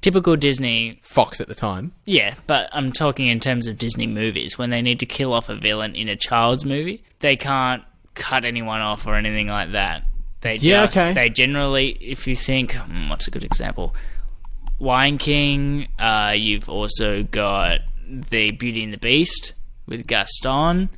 Typical Disney. Fox at the time. Yeah, but I'm talking in terms of Disney movies. When they need to kill off a villain in a child's movie, they can't cut anyone off or anything like that. They generally, if you think, what's a good example? Lion King, you've also got the Beauty and the Beast with Gaston.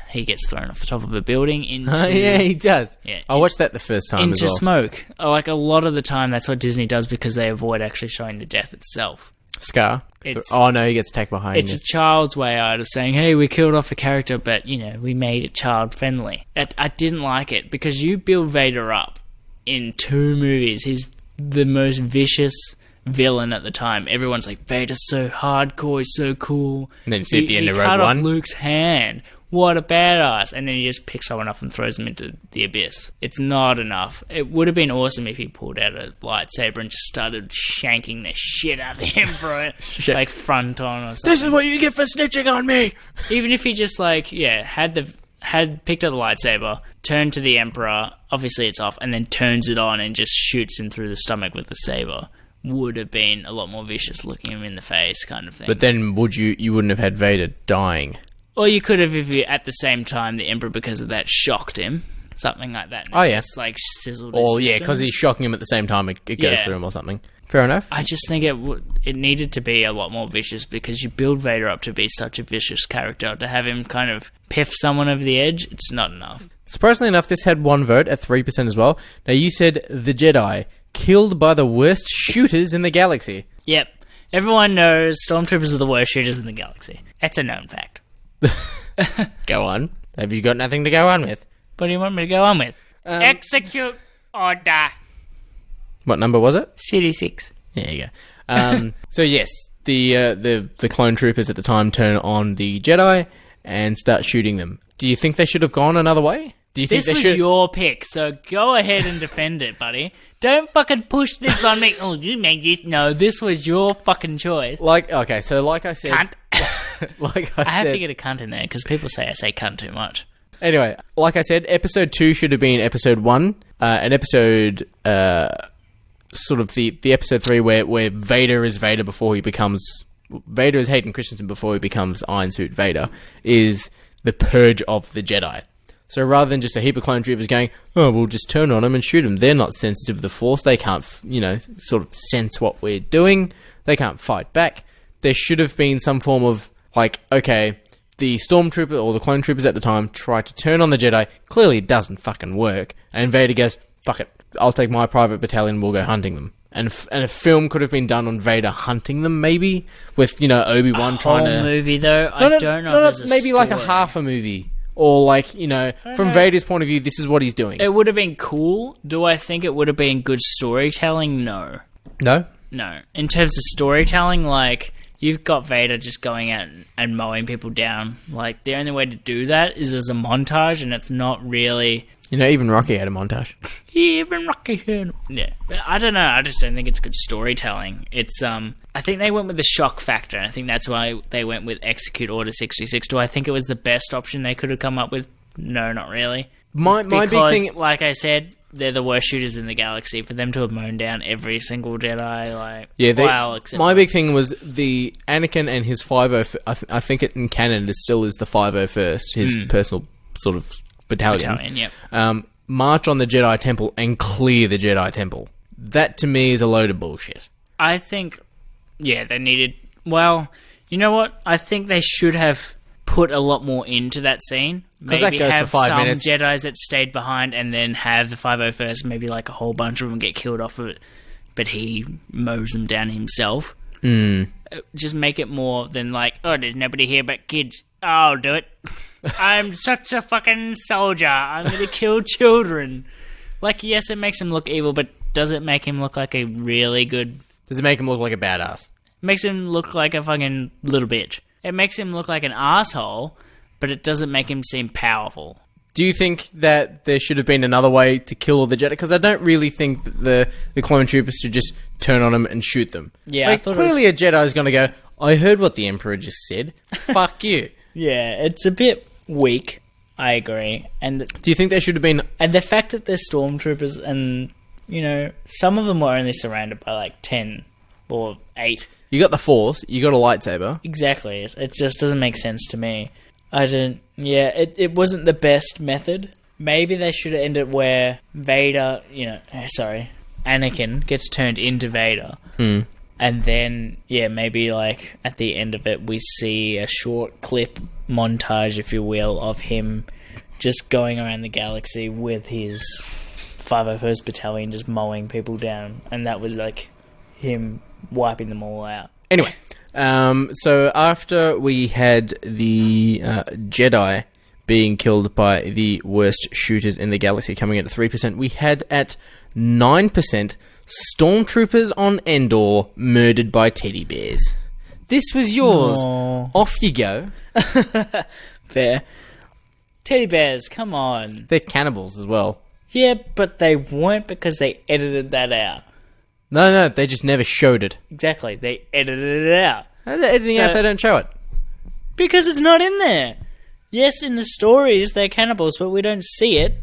He gets thrown off the top of a building into... yeah, he does. Yeah, I watched that the first time as well. Into smoke. Like, a lot of the time, that's what Disney does because they avoid actually showing the death itself. Scar? Oh, no, he gets attacked behind. It's a child's way out of saying, hey, we killed off a character, but, we made it child-friendly. I didn't like it because you build Vader up in 2 movies. He's the most vicious villain at the time. Everyone's like, Vader's so hardcore, he's so cool. And then you see at the end of Rogue cut One. off Luke's hand. What a badass. And then he just picks someone up and throws him into the abyss. It's not enough. It would have been awesome if he pulled out a lightsaber and just started shanking the shit out of him for it. Like front on or something. This is what you get for snitching on me! Even if he just had picked up the lightsaber, turned to the Emperor, obviously it's off, and then turns it on and just shoots him through the stomach with the saber, would have been a lot more vicious, looking him in the face kind of thing. But then you wouldn't have had Vader dying. Or you could have, if you, at the same time, the Emperor, because of that, shocked him. Something like that. Oh, yeah. Just, like, sizzled his Or, yeah, systems. because he's shocking him at the same time, it goes through him or something. Fair enough. I just think it needed to be a lot more vicious, because you build Vader up to be such a vicious character. To have him kind of piff someone over the edge, it's not enough. Surprisingly enough, this had one vote at 3% as well. Now, you said the Jedi, killed by the worst shooters in the galaxy. Yep. Everyone knows Stormtroopers are the worst shooters in the galaxy. That's a known fact. Go on. Have you got nothing to go on with? What do you want me to go on with? Execute order. What number was it? City 6. There you go. So yes, the clone troopers at the time turn on the Jedi and start shooting them. Do you think they should have gone another way? Do you think This was your pick, so go ahead and defend it, buddy. Don't fucking push this on me. Oh, you made it. No, this was your fucking choice. Like I said, Cunt. I have said, to get a cunt in there, because people say I say cunt too much. Anyway, like I said, episode 2 should have been episode 1, and episode sort of the episode 3 where Vader is Vader before he becomes Vader is Hayden Christensen before he becomes Iron Suit Vader, is the purge of the Jedi. So rather than just a heap of clone troopers going, oh, we'll just turn on them and shoot them, they're not sensitive to the Force. They can't, sort of sense what we're doing. They can't fight back. There should have been some form of, like, okay, the Stormtrooper or the clone troopers at the time try to turn on the Jedi. Clearly it doesn't fucking work. And Vader goes, fuck it, I'll take my private battalion, we'll go hunting them. And a film could have been done on Vader hunting them, maybe, with, Obi-Wan trying to... movie, though? I don't know if there's a maybe story. like a half a movie. Or, like, from Vader's point of view, this is what he's doing. It would have been cool. Do I think it would have been good storytelling? No. No? No. In terms of storytelling, like, you've got Vader just going out and mowing people down. Like, the only way to do that is as a montage, and it's not really... even Rocky had a montage. Even Rocky had... Yeah. But I don't know. I just don't think it's good storytelling. It's, I think they went with the shock factor, and I think that's why they went with Execute Order 66. Do I think it was the best option they could have come up with? No, not really. My big thing... like I said, they're the worst shooters in the galaxy. For them to have mown down every single Jedi, like... Yeah, my them. big thing was the Anakin and his 50... I think it in canon it still is the 501st, his personal sort of battalion. Yep. March on the Jedi Temple and clear the Jedi Temple. That, to me, is a load of bullshit. I think... Yeah, they needed... Well, you know what? I think they should have put a lot more into that scene. Because that goes have for 5 some minutes. Jedis that stayed behind and then have the 501st, maybe like a whole bunch of them get killed off of it, but he mows them down himself. Just make it more than like, oh, there's nobody here but kids. I'll do it. I'm such a fucking soldier. I'm going to kill children. Like, yes, it makes him look evil, but does it make him look like a really good... Does it make him look like a badass? It makes him look like a fucking little bitch. It makes him look like an asshole, but it doesn't make him seem powerful. Do you think that there should have been another way to kill all the Jedi? Because I don't really think that the clone troopers should just turn on them and shoot them. Yeah, like, clearly a Jedi is going to go, I heard what the Emperor just said. Fuck you. Yeah, it's a bit weak. I agree. And do you think there should have been... And the fact that they're stormtroopers and, some of them were only surrounded by like 10 or 8. You got the Force, you got a lightsaber. Exactly. It just doesn't make sense to me. It wasn't the best method. Maybe they should have ended where Vader, Anakin gets turned into Vader. And then, maybe like at the end of it, we see a short clip montage, if you will, of him just going around the galaxy with his 501st Battalion just mowing people down. And that was like him wiping them all out. Anyway, so after we had the Jedi being killed by the worst shooters in the galaxy coming in at 3%, we had at 9% Stormtroopers on Endor murdered by teddy bears. This was yours. Aw. Off you go. Fair. Teddy bears, come on. They're cannibals as well. Yeah, but they weren't because they edited that out. No, they just never showed it. Exactly, they edited it out. How's that editing out if they don't show it? Because it's not in there. Yes, in the stories they're cannibals, but we don't see it.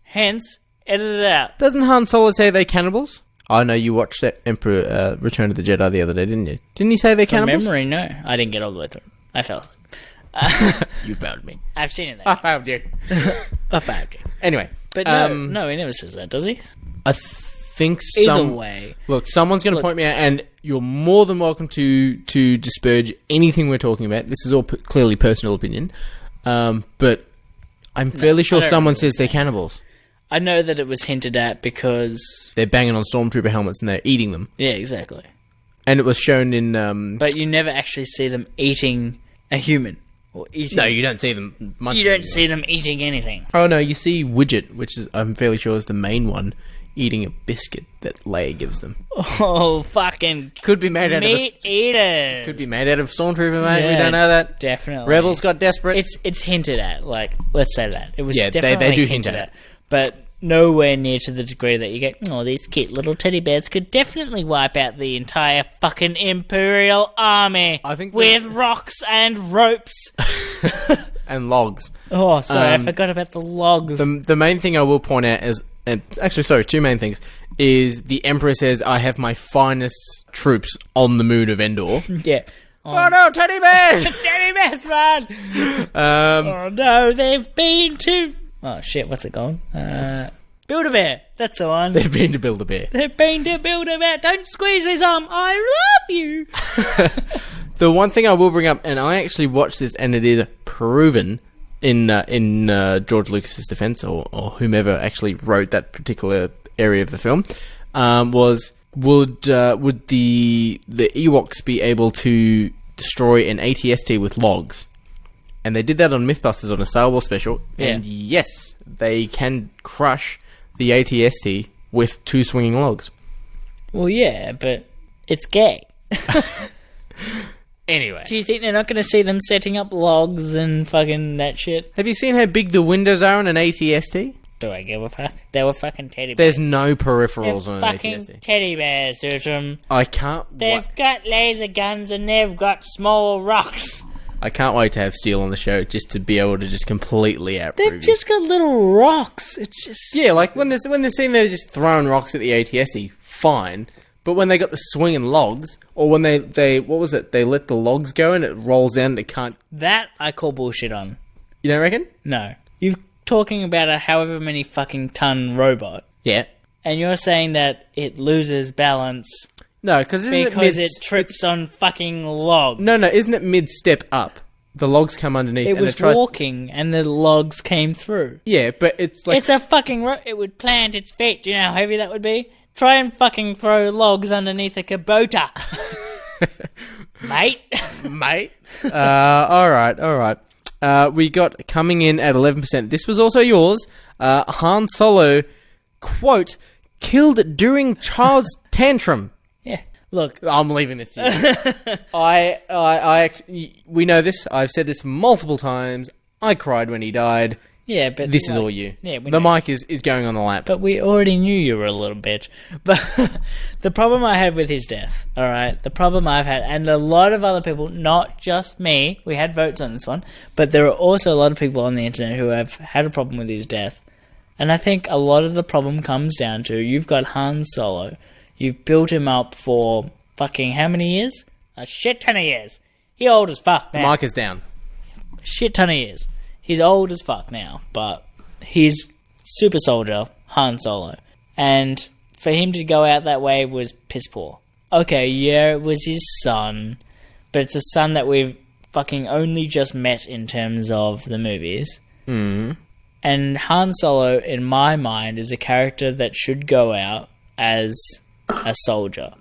Hence, edit it out. Doesn't Han Solo say they're cannibals? I know you watched that Emperor Return of the Jedi the other day, didn't you? Didn't he say they're From cannibals? memory, no. I didn't get all the way through. I fell. You found me. I've seen it. I found you. I found you. Anyway. But no, he never says that, does he? I think Either way. Look, someone's going to point me out, and you're more than welcome to disparage anything we're talking about. This is all clearly personal opinion. But I'm fairly sure someone says they're cannibals. I know that it was hinted at because... They're banging on Stormtrooper helmets and they're eating them. Yeah, exactly. And it was shown in... But you never actually see them eating a human. Or eating... No, you don't see them munching. You don't see them eating anything. Oh, no, you see Widget, which is, I'm fairly sure is the main one, eating a biscuit that Leia gives them. Oh, fucking Could be made out of... meat eaters. Could be made out of Stormtrooper, mate. We Yeah, don't know that. Definitely. Rebels got desperate. It's hinted at. Like, let's say that. It was Yeah, definitely they do hinted hint at at. But nowhere near to the degree that you get, oh, these cute little teddy bears could definitely wipe out the entire fucking Imperial army I think with rocks and ropes. and logs. Oh, sorry, I forgot about the logs. The main thing I will point out is... And actually, sorry, two main things. Is the Emperor says, I have my finest troops on the moon of Endor. Yeah. Oh no, teddy bears! Teddy bears, man! Oh no, they've been to... Oh shit, what's it called? Build-A-Bear. That's the one. They've been to build a bear. They've been to Build-A-Bear. Don't squeeze his arm. I love you. The one thing I will bring up, and I actually watched this, and it is proven in George Lucas's defense, or whomever actually wrote that particular area of the film, was would the Ewoks be able to destroy an AT-ST with logs? And they did that on Mythbusters on a Star Wars special, and yes, they can crush the AT-ST with 2 swinging logs. Well, yeah, but it's gay. Anyway. Do you think they're not going to see them setting up logs and fucking that shit? Have you seen how big the windows are on an AT-ST? Do I give a fuck? They were fucking teddy bears. There's no peripherals They're on an fucking AT-ST. teddy bears, dude. I can't They've got laser guns and they've got small rocks. I can't wait to have Steel on the show just to be able to just completely outprove They've you. just got little rocks. It's just... Yeah, like when they're seen there just throwing rocks at the AT-ST, fine. But when they got the swinging logs, or when they what was it? They let the logs go and it rolls down and it can't... That I call bullshit on. You don't reckon? No. You're talking about a however many fucking ton robot, Yeah. and you're saying that it loses balance No, because it trips on fucking logs. No, isn't it mid-step up? The logs come underneath It and was it tries... walking and the logs came through. Yeah, but it's like... It's a fucking... it would plant its feet. Do you know how heavy that would be? Try and fucking throw logs underneath a Kubota. Mate. Mate. Alright. We got coming in at 11%. This was also yours. Han Solo, quote, killed during child's tantrum. Yeah. Look. I'm leaving this to you. We know this. I've said this multiple times. I cried when he died. Yeah, but... This is all you. Yeah, the mic is going on the lap. But we already knew you were a little bitch. But the problem I had with his death, alright, the problem I've had, and a lot of other people, not just me, we had votes on this one, but there are also a lot of people on the internet who have had a problem with his death. And I think a lot of the problem comes down to, you've got Han Solo, you've built him up for fucking how many years? A shit ton of years. He's old as fuck now. The mic is down. Shit ton of years. He's old as fuck now, but he's super soldier, Han Solo. And for him to go out that way was piss poor. Okay, yeah, it was his son, but it's a son that we've fucking only just met in terms of the movies. Mm. And Han Solo, in my mind, is a character that should go out as a soldier.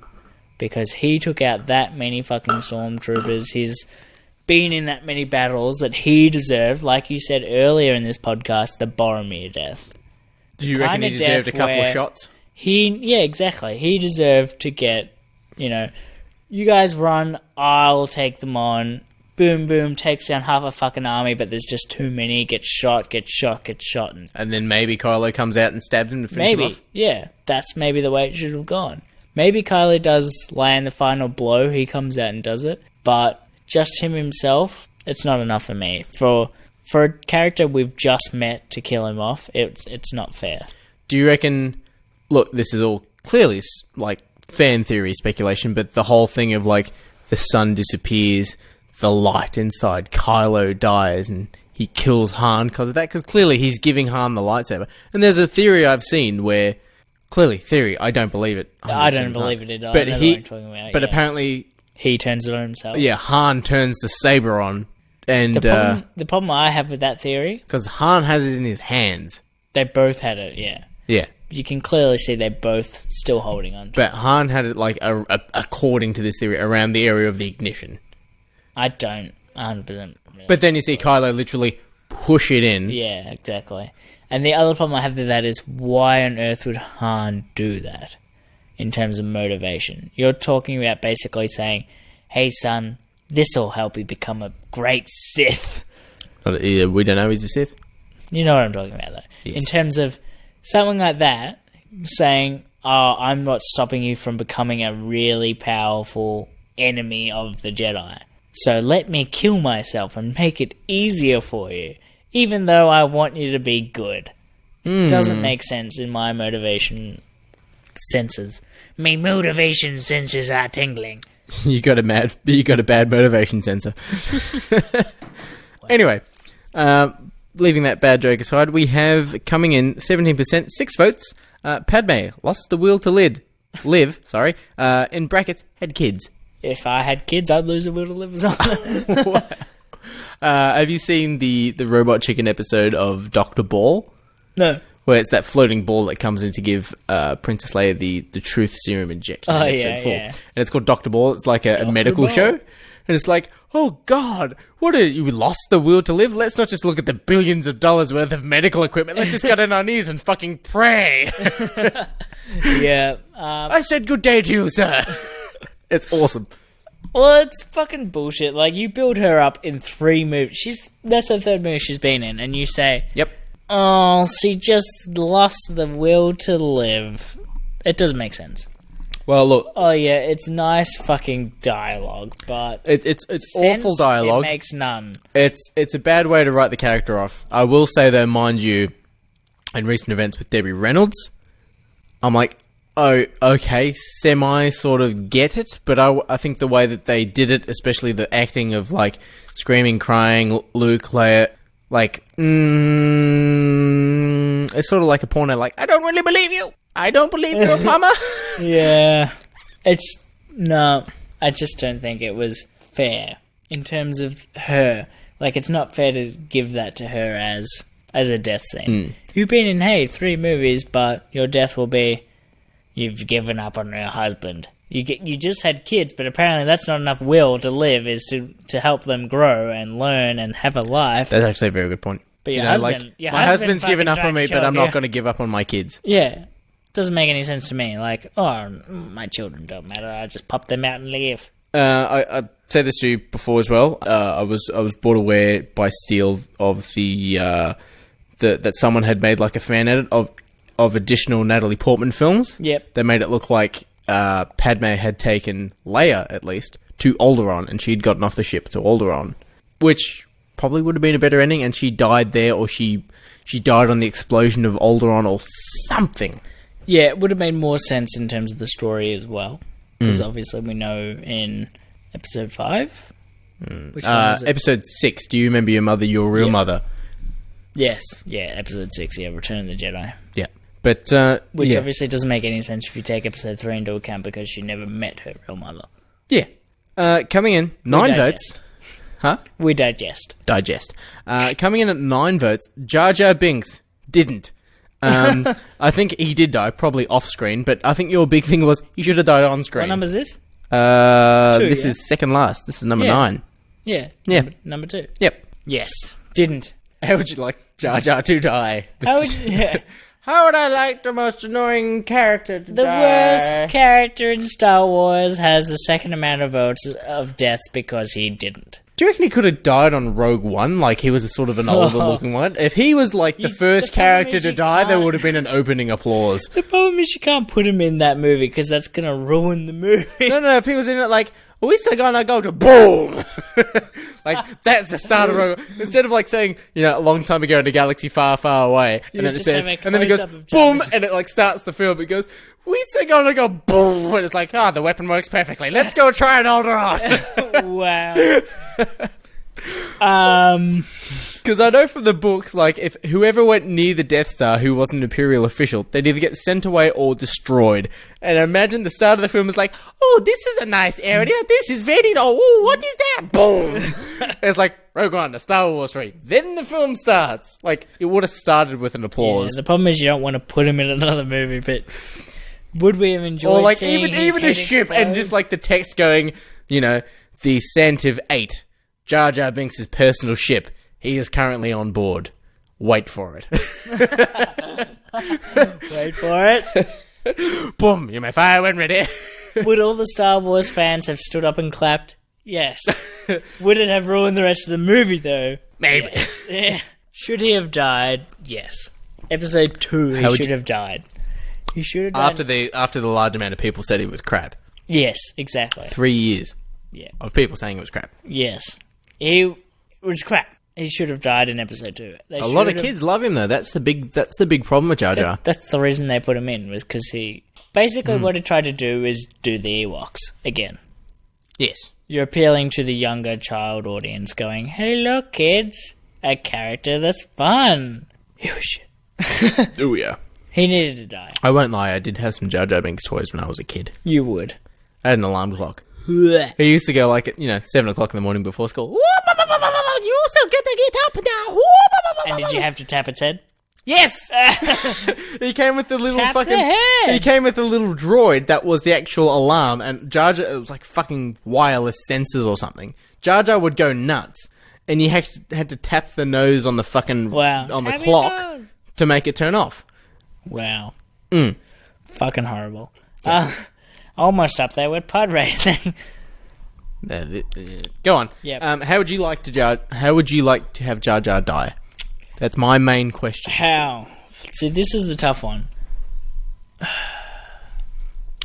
Because he took out that many fucking stormtroopers. He's been in that many battles that he deserved, like you said earlier in this podcast, the Boromir death. Do you reckon he deserved a couple of shots? Yeah, exactly. He deserved to get, you guys run, I'll take them on. Boom, boom, takes down half a fucking army, but there's just too many. Gets shot. And then maybe Kylo comes out and stabs him to finish him off. Yeah. That's maybe the way it should have gone. Maybe Kylo does land the final blow. He comes out and does it. But just him himself, it's not enough for me. For a character we've just met to kill him off, it's not fair. Do you reckon... Look, this is all clearly, fan theory speculation, but the whole thing of, the sun disappears... The light inside Kylo dies and he kills Han because of that. Because clearly he's giving Han the lightsaber. And there's a theory I've seen where... Clearly, theory, I don't believe it. I don't believe it either. But But apparently... He turns it on himself. Yeah, Han turns the saber on. And the problem I have with that theory... Because Han has it in his hands. They both had it, yeah. Yeah. You can clearly see they're both still holding on to it. But Han had it, according to this theory, around the area of the ignition. I don't 100%. Really. But then you see Kylo literally push it in. Yeah, exactly. And the other problem I have with that is why on earth would Han do that in terms of motivation? You're talking about basically saying, hey son, this'll help you become a great Sith. We don't know he's a Sith. You know what I'm talking about though. Yes. In terms of something like that, saying, oh, I'm not stopping you from becoming a really powerful enemy of the Jedi. So let me kill myself and make it easier for you, even though I want you to be good. Doesn't make sense in my motivation senses. My motivation senses are tingling. You got a bad motivation sensor. Anyway, leaving that bad joke aside, we have coming in 17%, 6 votes. Padme lost the will to live. Sorry. In brackets, had kids. If I had kids, I'd lose the will to live as well. Wow. Have you seen the Robot Chicken episode of Dr. Ball? No. Where it's that floating ball that comes in to give Princess Leia the truth serum injection in episode 4. Yeah. And it's called Dr. Ball. It's like a medical Ball. show. And it's like, oh God, you lost the will to live? Let's not just look at the billions of dollars worth of medical equipment. Let's just get on our knees and fucking pray. Yeah. I said good day to you, sir. It's awesome. Well, it's fucking bullshit. Like, you build her up in 3 movies. That's the 3rd movie she's been in. And you say, yep. Oh, she just lost the will to live. It doesn't make sense. Well, look. Oh, yeah, it's nice fucking dialogue, but... It's awful dialogue. It makes none. It's a bad way to write the character off. I will say, though, mind you, in recent events with Debbie Reynolds, I'm like... Oh, okay, semi sort of get it, but I think the way that they did it, especially the acting of, screaming, crying, Luke, Leia, it's sort of like a porno, I don't really believe you! I don't believe you're a plumber! Yeah. No, I just don't think it was fair in terms of her. It's not fair to give that to her as a death scene. You've been in, 3 movies, but your death will be... You've given up on your husband. You just had kids, but apparently that's not enough will to live, is to help them grow and learn and have a life. That's actually a very good point. But your husband... my husband's given up on me, but I'm not going to give up on my kids. Yeah. Doesn't make any sense to me. My children don't matter. I just pop them out and leave. I said this to you before as well. I was brought aware by Steele of that someone had made a fan edit of additional Natalie Portman films. Yep. They made it look like Padme had taken Leia, at least, to Alderaan, and she'd gotten off the ship to Alderaan, which probably would have been a better ending, and she died there, or she died on the explosion of Alderaan, or something. Yeah, it would have made more sense in terms of the story as well, because obviously we know in episode 5... Which one is it? Episode 6, do you remember your mother, your real mother? Yes. Yeah, episode 6, Return of the Jedi. Yeah. But, which obviously doesn't make any sense if you take episode 3 into account because she never met her real mother. Yeah. Coming in, 9 votes. Huh? We digest. Coming in at 9 votes, Jar Jar Binks didn't. I think he did die, probably off screen, but I think your big thing was he should have died on screen. What number is this? 2, this is second last. This is number 9. Yeah. Yeah. Number 2. Yep. Yes. Didn't. How would you like Jar Jar to die? How would I like the most annoying character to The die? worst character in Star Wars has the second amount of votes of deaths because he didn't. Do you reckon he could have died on Rogue One? Like, he was a sort of an older looking one? If he was, like, the first the problem character is to you die, there can't- would have been an opening applause. The problem is you can't put him in that movie because that's going to ruin the movie. No, if he was in it, like, are we still gonna go to boom? Like, that's the start of Rogue One. Instead of, like, saying, you know, a long time ago in a galaxy far, far away, You and then it just says, have a and then it goes, close-up of boom, Jabba's- and it, like, starts the film. It goes, we still gonna go boom, and it's like, the weapon works perfectly. Let's go try and hold her off. Wow. Because I know from the books, like, if whoever went near the Death Star who wasn't an Imperial official, they'd either get sent away or destroyed. And I imagine the start of the film is like, oh, this is a nice area, this is very, oh, what is that? Boom! It's like, Rogue One, a Star Wars 3. Then the film starts. Like, it would have started with an Yeah, applause. the problem is you don't want to put him in another movie, but would we have enjoyed Or, like, seeing his even a head ship, explode? and just, like, the text going, you know, the Santiv 8, Jar Jar Binks' personal ship. He is currently on board. Wait for it. Wait for it. Boom, you may fire when ready. Would all the Star Wars fans have stood up and clapped? Yes. Would it have ruined the rest of the movie, though? Maybe. Yes. Yeah. Should he have died? Yes. Episode 2, he How would should you- have died. He should have died. After the large amount of people said it was crap. Yes, exactly. 3 years Yeah. of people saying it was crap. Yes. He was crap. He should have died in episode 2. A lot of kids love him though. That's the big problem with Jar Jar. That's the reason they put him in, was because he... Basically what he tried to do is do the Ewoks again. Yes. You're appealing to the younger child audience going, hey look kids, a character that's fun. He was shit. Oh yeah. He needed to die. I won't lie. I did have some Jar Jar Binks toys when I was a kid. You would. I had an alarm clock. Blech. He used to go like at 7 o'clock in the morning before school. You also get to get up now. And did you have to tap its head? Yes. He came with the little Tap fucking. the head. He came with the little droid that was the actual alarm, and Jar Jar, it was like fucking wireless sensors or something. Jar Jar would go nuts, and you had to tap the nose on the fucking Wow. on the Tap your clock nose. to make it turn off. Wow. Mm. Fucking horrible. Almost up there with pod racing. Go on. Yep. How would you like to have Jar Jar die? That's my main question. How? See, this is the tough one.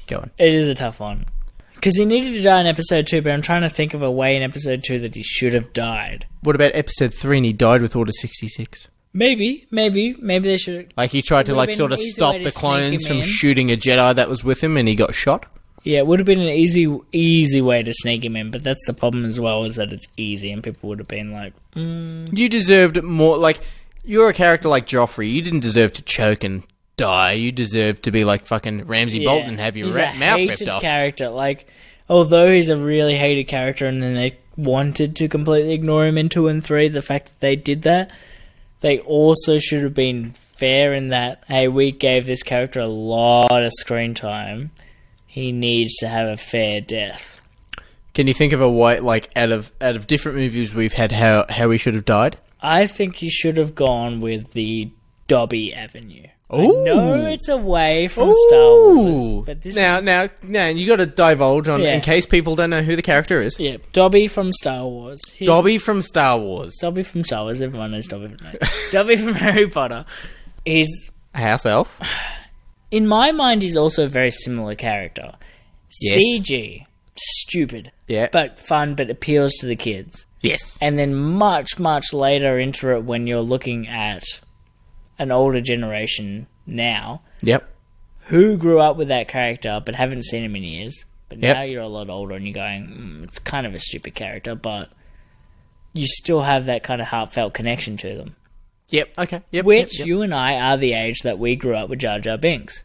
Go on. It is a tough one. Because he needed to die in episode 2, but I'm trying to think of a way in episode 2 that he should have died. What about episode 3 and he died with Order 66? Maybe they should. Like he tried to Would've like been sort of an easy stop way to the sneak clones him from in. shooting a Jedi that was with him and he got shot. Yeah, it would have been an easy way to sneak him in, but that's the problem as well, is that it's easy, and people would have been like, You deserved more. Like, you're a character like Joffrey. You didn't deserve to choke and die. You deserved to be like fucking Ramsay Bolton and have your he's mouth a ripped hated off. character. Like, although he's a really hated character, and then they wanted to completely ignore him in 2 and 3, the fact that they did that, they also should have been fair in that, hey, we gave this character a lot of screen time. He needs to have a fair death. Can you think of a way, like out of different movies we've had, how he should have died? I think you should have gone with the Dobby Avenue. Ooh. I know it's away from Star Wars, but this now, you got to divulge on Yeah. in case people don't know who the character is. yeah, Dobby from Star Wars. Dobby from Star Wars. Dobby from Star Wars. Everyone knows Dobby from Dobby from Harry Potter. He's, A house elf. in my mind, he's also a very similar character. Yes. CG, stupid, Yeah. but fun, but appeals to the kids. Yes. And then much later into it, when you're looking at an older generation now, Yep. who grew up with that character but haven't seen him in years, but Yep. now you're a lot older and you're going, it's kind of a stupid character, but you still have that kind of heartfelt connection to them. Yep. Okay. Yep. Which, yep. you and I are the age that we grew up with Jar Jar Binks.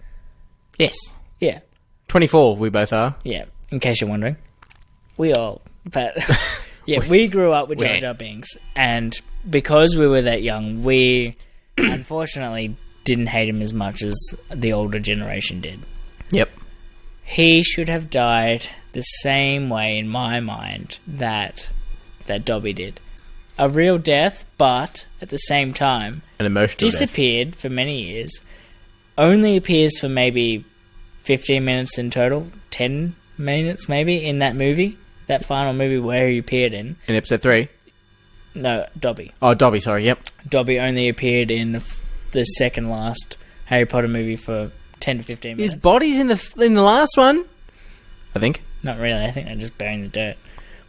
Yes. Yeah, 24. We both are. yeah, in case you're wondering. We all, but yeah, we grew up with Jar we- Jar Binks, and because we were that young, we unfortunately didn't hate him as much as the older generation did. Yep. He should have died the same way, in my mind, that Dobby did. A real death, but at the same time, An emotional death. disappeared for many years, only appears for maybe 15 minutes in total, 10 minutes maybe, in that movie, that final movie where he appeared in. In episode 3? No, Dobby. Oh, Dobby, sorry, yep. Dobby only appeared in the second last Harry Potter movie for 10 to 15 minutes. His body's in the last one, I think. Not really, I think they're just burying the dirt.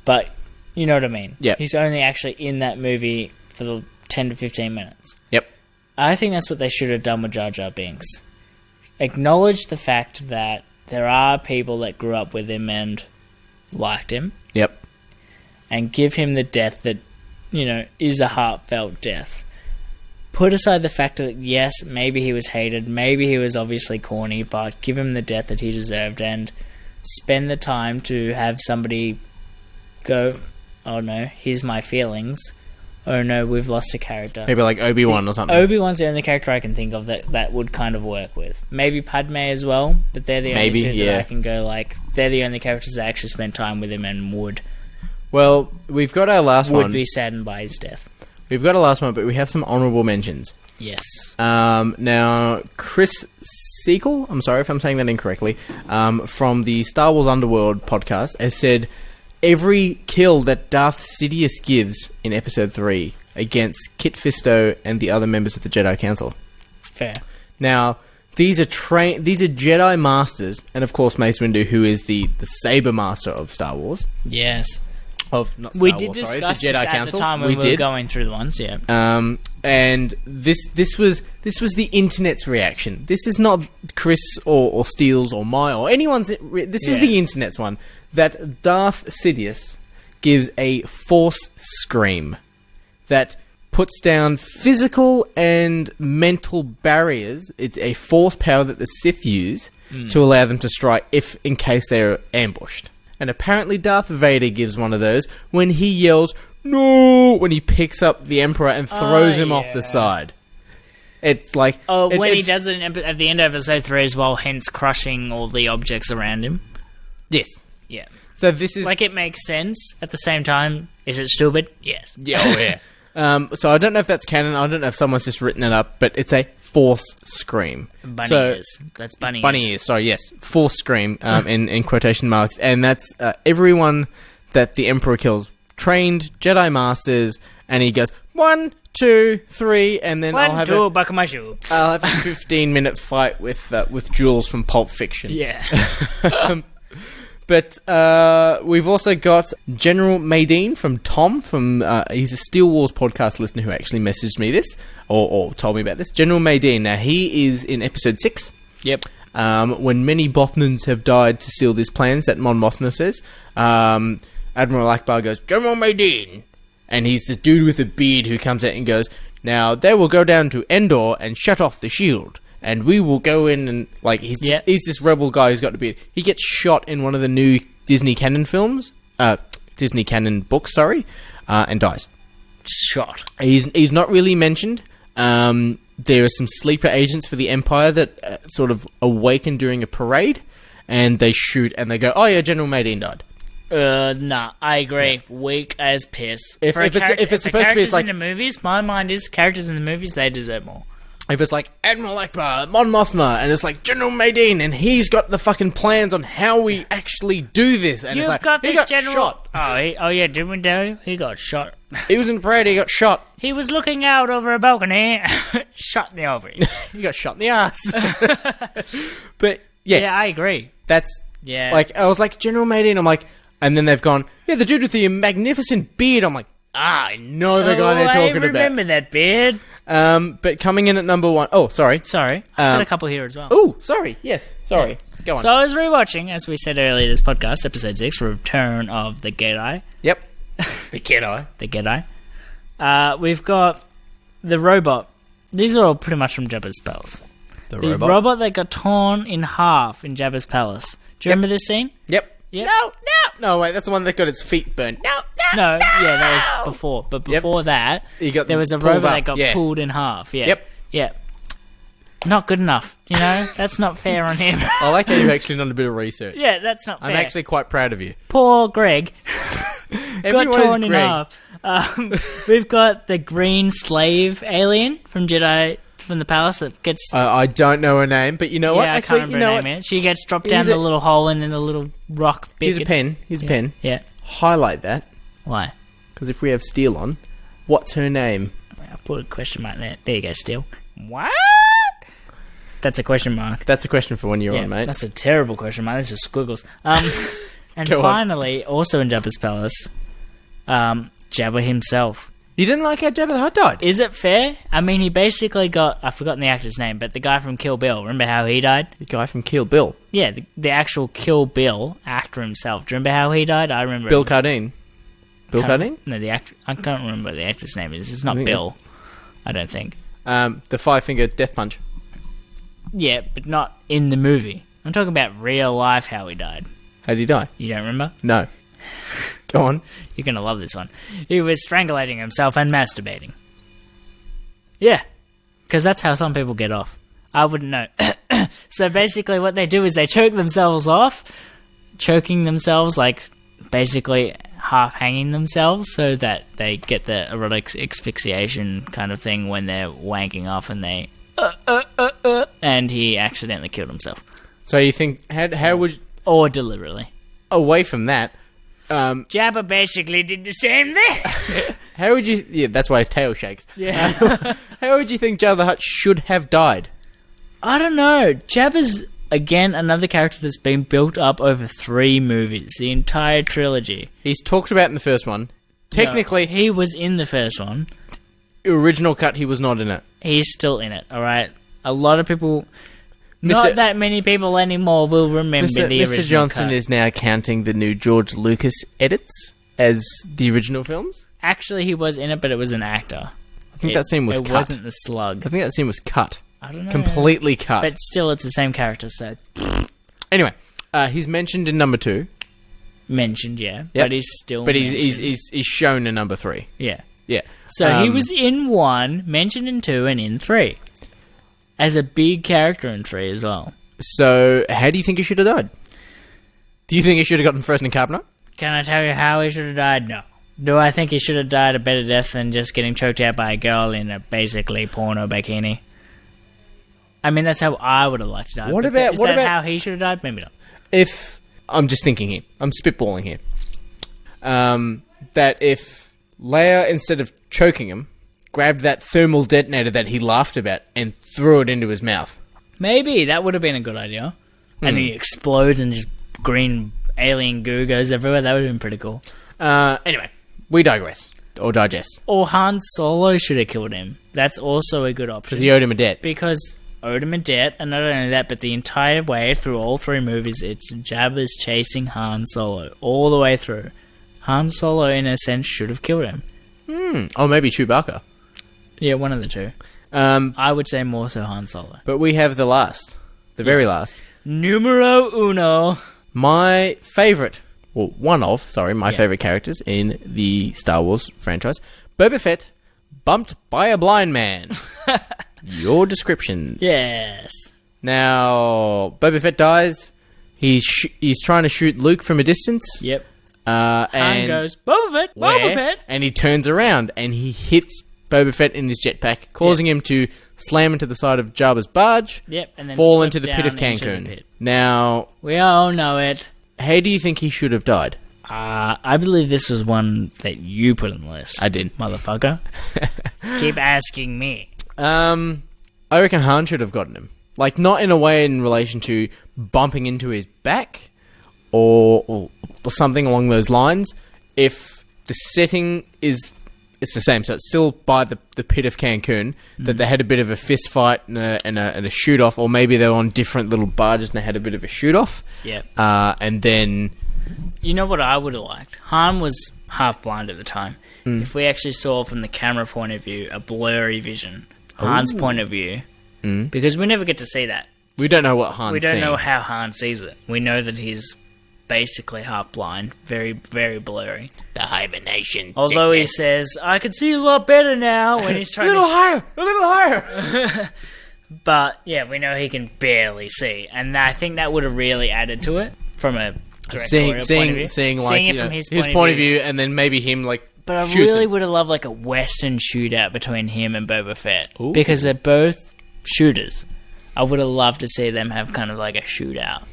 But, you know what I mean. Yep. He's only actually in that movie for the 10 to 15 minutes. Yep. I think that's what they should have done with Jar Jar Binks. Acknowledge the fact that there are people that grew up with him and liked him. Yep. And give him the death that, is a heartfelt death. Put aside the fact that, yes, maybe he was hated, maybe he was obviously corny, but give him the death that he deserved and spend the time to have somebody go, oh no, here's my feelings. Oh no, we've lost a character. Maybe like Obi-Wan or something. Obi-Wan's the only character I can think of that would kind of work with. Maybe Padme as well, but they're the only two that I can go like, they're the only characters that actually spent time with him and would. Well, we've got our last one. Would be saddened by his death. We've got a last one, but we have some honourable mentions. Yes. Now, Chris Sequel, I'm sorry if I'm saying that incorrectly, from the Star Wars Underworld podcast, has said every kill that Darth Sidious gives in Episode 3 against Kit Fisto and the other members of the Jedi Council. Fair. Now, these are Jedi Masters, and of course Mace Windu, who is the Saber Master of Star Wars. Yes. We did discuss this at the time when we were going through the ones, yeah. And this was the internet's reaction. This is not Chris or Steele's or my or anyone's. This is the internet's one. That Darth Sidious gives a Force scream that puts down physical and mental barriers. It's a Force power that the Sith use to allow them to strike in case they're ambushed. And apparently Darth Vader gives one of those when he yells, "No!" when he picks up the Emperor and throws him off the side. It's like... when he does it at the end of Episode 3 as well, hence crushing all the objects around him. Yes. Yeah. So this is... Like, it makes sense. At the same time, is it stupid? Yes. Yeah, so I don't know if that's canon. I don't know if someone's just written it up, but it's a Force scream. Bunny ears. That's bunny ears. Bunny ears, sorry, yes. Force scream, in quotation marks. And that's everyone that the Emperor kills. Trained Jedi Masters, and he goes, 1, 2, 3, and then I'll have buckle my shoe. I'll have a 15-minute fight with Jules from Pulp Fiction. Yeah. But we've also got General Madine from Tom. He's a Steel Wars podcast listener who actually messaged me this, or told me about this. General Madine. Now, he is in Episode 6. Yep. When many Bothnans have died to seal these plans, that Mon Mothma says. Admiral Akbar goes, General Madine! And he's the dude with the beard who comes out and goes, now, they will go down to Endor and shut off the shield. And we will go in and, like, he's this rebel guy who's got the beard. He gets shot in one of the new Disney canon films, Disney canon books, and dies. Shot. He's not really mentioned. There are some sleeper agents for the Empire that sort of awaken during a parade, and they shoot and they go, oh yeah, General Madine died. Nah, I agree. Yeah. Weak as piss. If it's supposed to be, it's like in the movies, my mind is characters in the movies, they deserve more. If it's like Admiral Akbar, Mon Mothma, and it's like General Madine, and he's got the fucking plans on how we actually do this, and it's like, he got shot. Oh yeah, didn't we tell you? He got shot. He was in the parade, he got shot. He was looking out over a balcony, shot in the ovary. He got shot in the ass. But, yeah, I agree. That's, like, I was like, General Madine, I'm like, and then they've gone, yeah, the dude with the magnificent beard, I'm like, I know the guy they're talking about. I remember that beard. But coming in at number 1... Oh, sorry. I've got a couple here as well. Oh, sorry. Yes, sorry. Yeah. Go on. So I was rewatching, as we said earlier this podcast, Episode 6, Return of the Jedi. Yep. The Jedi. The Jedi. We've got the robot. These are all pretty much from Jabba's palace. The robot that got torn in half in Jabba's palace. Do you remember this scene? Yep. No, wait, that's the one that got its feet burned. No, that was before. But before that, there was a robot that got pulled in half. Yeah. Yep. Not good enough, That's not fair on him. I like how you've actually done a bit of research. Yeah, that's not fair. I'm actually quite proud of you. Poor Greg. Got torn in half. We've got the green slave alien from Jedi from the palace that gets... I don't know her name, but you know what? Yeah, I can't remember her name. She gets dropped down the little hole and in the little rock bit. Here's a pen. Here's a pen. Yeah. Highlight that. Why? Because if we have Steel on, what's her name? I'll put a question mark there. There you go, Steel. What? That's a question mark. That's a question for when you're on, mate. That's a terrible question mark. That's just squiggles. And Go finally, also in Jabba's palace, Jabba himself. You didn't like how Jabba the Hutt died? Is it fair? I mean, he basically got... I've forgotten the actor's name, but the guy from Kill Bill. Remember how he died? The guy from Kill Bill. Yeah, the actual Kill Bill actor himself. Do you remember how he died? I remember... Bill Cardine. Bill Cardine? No, the actor... I can't remember what the actor's name is. It's not Bill. I don't think. The five-finger death punch. Yeah, but not in the movie. I'm talking about real life how he died. How did he die? You don't remember? No. Go on. You're going to love this one. He was strangulating himself and masturbating. Yeah. Because that's how some people get off. I wouldn't know. So basically what they do is they choke themselves off. Choking themselves, like basically half hanging themselves so that they get the erotic asphyxiation kind of thing when they're wanking off and they... and he accidentally killed himself. So you think... How would... Or deliberately. Away from that... Jabba basically did the same thing. How would you... Yeah, that's why his tail shakes. Yeah. How would you think Jabba the Hutt should have died? I don't know. Jabba's, again, another character that's been built up over 3 movies. The entire trilogy. He's talked about in the first one. Technically... No, he was in the first one. Original cut, he was not in it. He's still in it, alright? A lot of people... Not that many people anymore will remember the original Mr. Johnson cut. is now counting the new George Lucas edits as the original films. Actually, he was in it, but it was an actor. I think that scene was cut. It wasn't the slug. I think that scene was cut. I don't know. Completely cut. But still, it's the same character, so... Anyway, he's mentioned in number 2. Mentioned, yeah. Yep. But he's still But mentioned. he's shown in number 3. Yeah. Yeah. So he was in 1, mentioned in 2, and in 3. As a big character in 3 as well. So, how do you think he should have died? Do you think he should have gotten frozen in carbonite? Can I tell you how he should have died? No. Do I think he should have died a better death than just getting choked out by a girl in a basically porno bikini? I mean, that's how I would have liked to die. Is that how he should have died? Maybe not. If... I'm just thinking here. I'm spitballing here. That if Leia, instead of choking him, grabbed that thermal detonator that he laughed about and threw it into his mouth. Maybe. That would have been a good idea. And he explodes and just green alien goo goes everywhere. That would have been pretty cool. Anyway, we digress. Or digest. Or Han Solo should have killed him. That's also a good option. Because he owed him a debt. Because owed him a debt, and not only that, but the entire way through all 3 movies, it's Jabba's chasing Han Solo. All the way through. Han Solo, in a sense, should have killed him. Or maybe Chewbacca. Yeah, one of the 2. I would say more so Han Solo. But we have the last. The very last. Numero uno. My favourite, well, one of, sorry, my favourite characters in the Star Wars franchise, Boba Fett, bumped by a blind man. Your descriptions. Yes. Now, Boba Fett dies. He's trying to shoot Luke from a distance. Yep. And Han goes, Boba Fett, Boba Fett. And he turns around and he hits Boba Fett in his jetpack, causing him to slam into the side of Jabba's barge, and then fall slip into the pit of down into Cancun. the pit. Now, We all know it. how do you think he should have died? I believe this was one that you put on the list. I did. Motherfucker. Keep asking me. I reckon Han should have gotten him. Like, not in a way in relation to bumping into his back or something along those lines. If the setting is... It's the same, so it's still by the pit of Cancun, that they had a bit of a fist fight and a shoot-off, or maybe they were on different little barges and they had a bit of a shoot-off. Yep. And then... You know what I would have liked? Han was half blind at the time. If we actually saw from the camera point of view a blurry vision, Han's point of view, because we never get to see that. We don't know what Han's We don't seeing. know how Han sees it. We know that he's basically half blind, very, very blurry. The hibernation. Although he says, I can see a lot better now when he's trying a little higher! But, yeah, we know he can barely see. And I think that would have really added to it from a directorial point of view. Seeing it you from know, his point of view, and then maybe him, like, But I shoots really him. would have loved, like, a Western shootout between him and Boba Fett. Ooh. Because they're both shooters. I would have loved to see them have kind of like a shootout.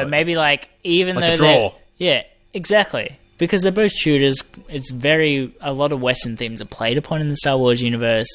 Maybe like even like though a draw. Yeah, exactly. Because they're both shooters, it's a lot of Western themes are played upon in the Star Wars universe.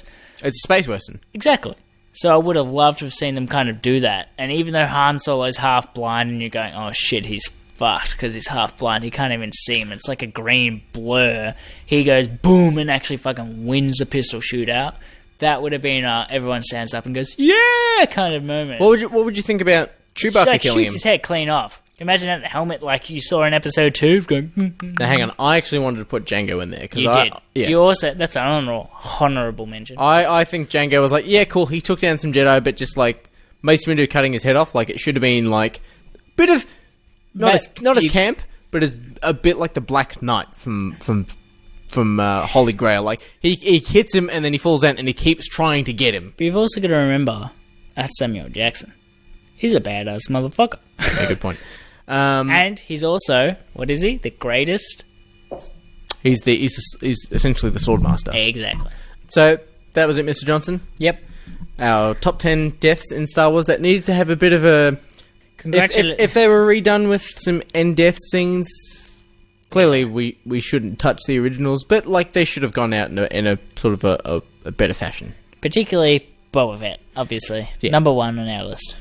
It's a space Western. Exactly. So I would have loved to have seen them kind of do that. And even though Han Solo's half blind and you're going, oh shit, he's fucked because he's half blind, he can't even see him. It's like a green blur. He goes boom and actually fucking wins the pistol shootout. That would have been everyone stands up and goes, yeah, kind of moment. What would you think about Chewbacca like, killing shoots him? his head clean off. Imagine that helmet like you saw in episode 2 going. Now hang on, I actually wanted to put Django in there You did. Yeah. You also that's an honorable mention. I think Django was like, yeah, cool. He took down some Jedi, but just like Mace Windu cutting his head off, like it should have been like bit of not as camp, but as a bit like the Black Knight from Holy Grail. Like he hits him and then he falls down and he keeps trying to get him. But you've also got to remember that's Samuel Jackson. He's a badass motherfucker. Yeah, good point. And he's also, what is he? The greatest? He's essentially the Swordmaster. Exactly. So that was it, Mr. Johnson. Yep. Our top 10 deaths in Star Wars that needed to have a bit of a... If they were redone with some end death scenes, clearly we shouldn't touch the originals, but like they should have gone out in a sort of a better fashion. Particularly Boba Fett, obviously. Yeah. Number 1 on our list.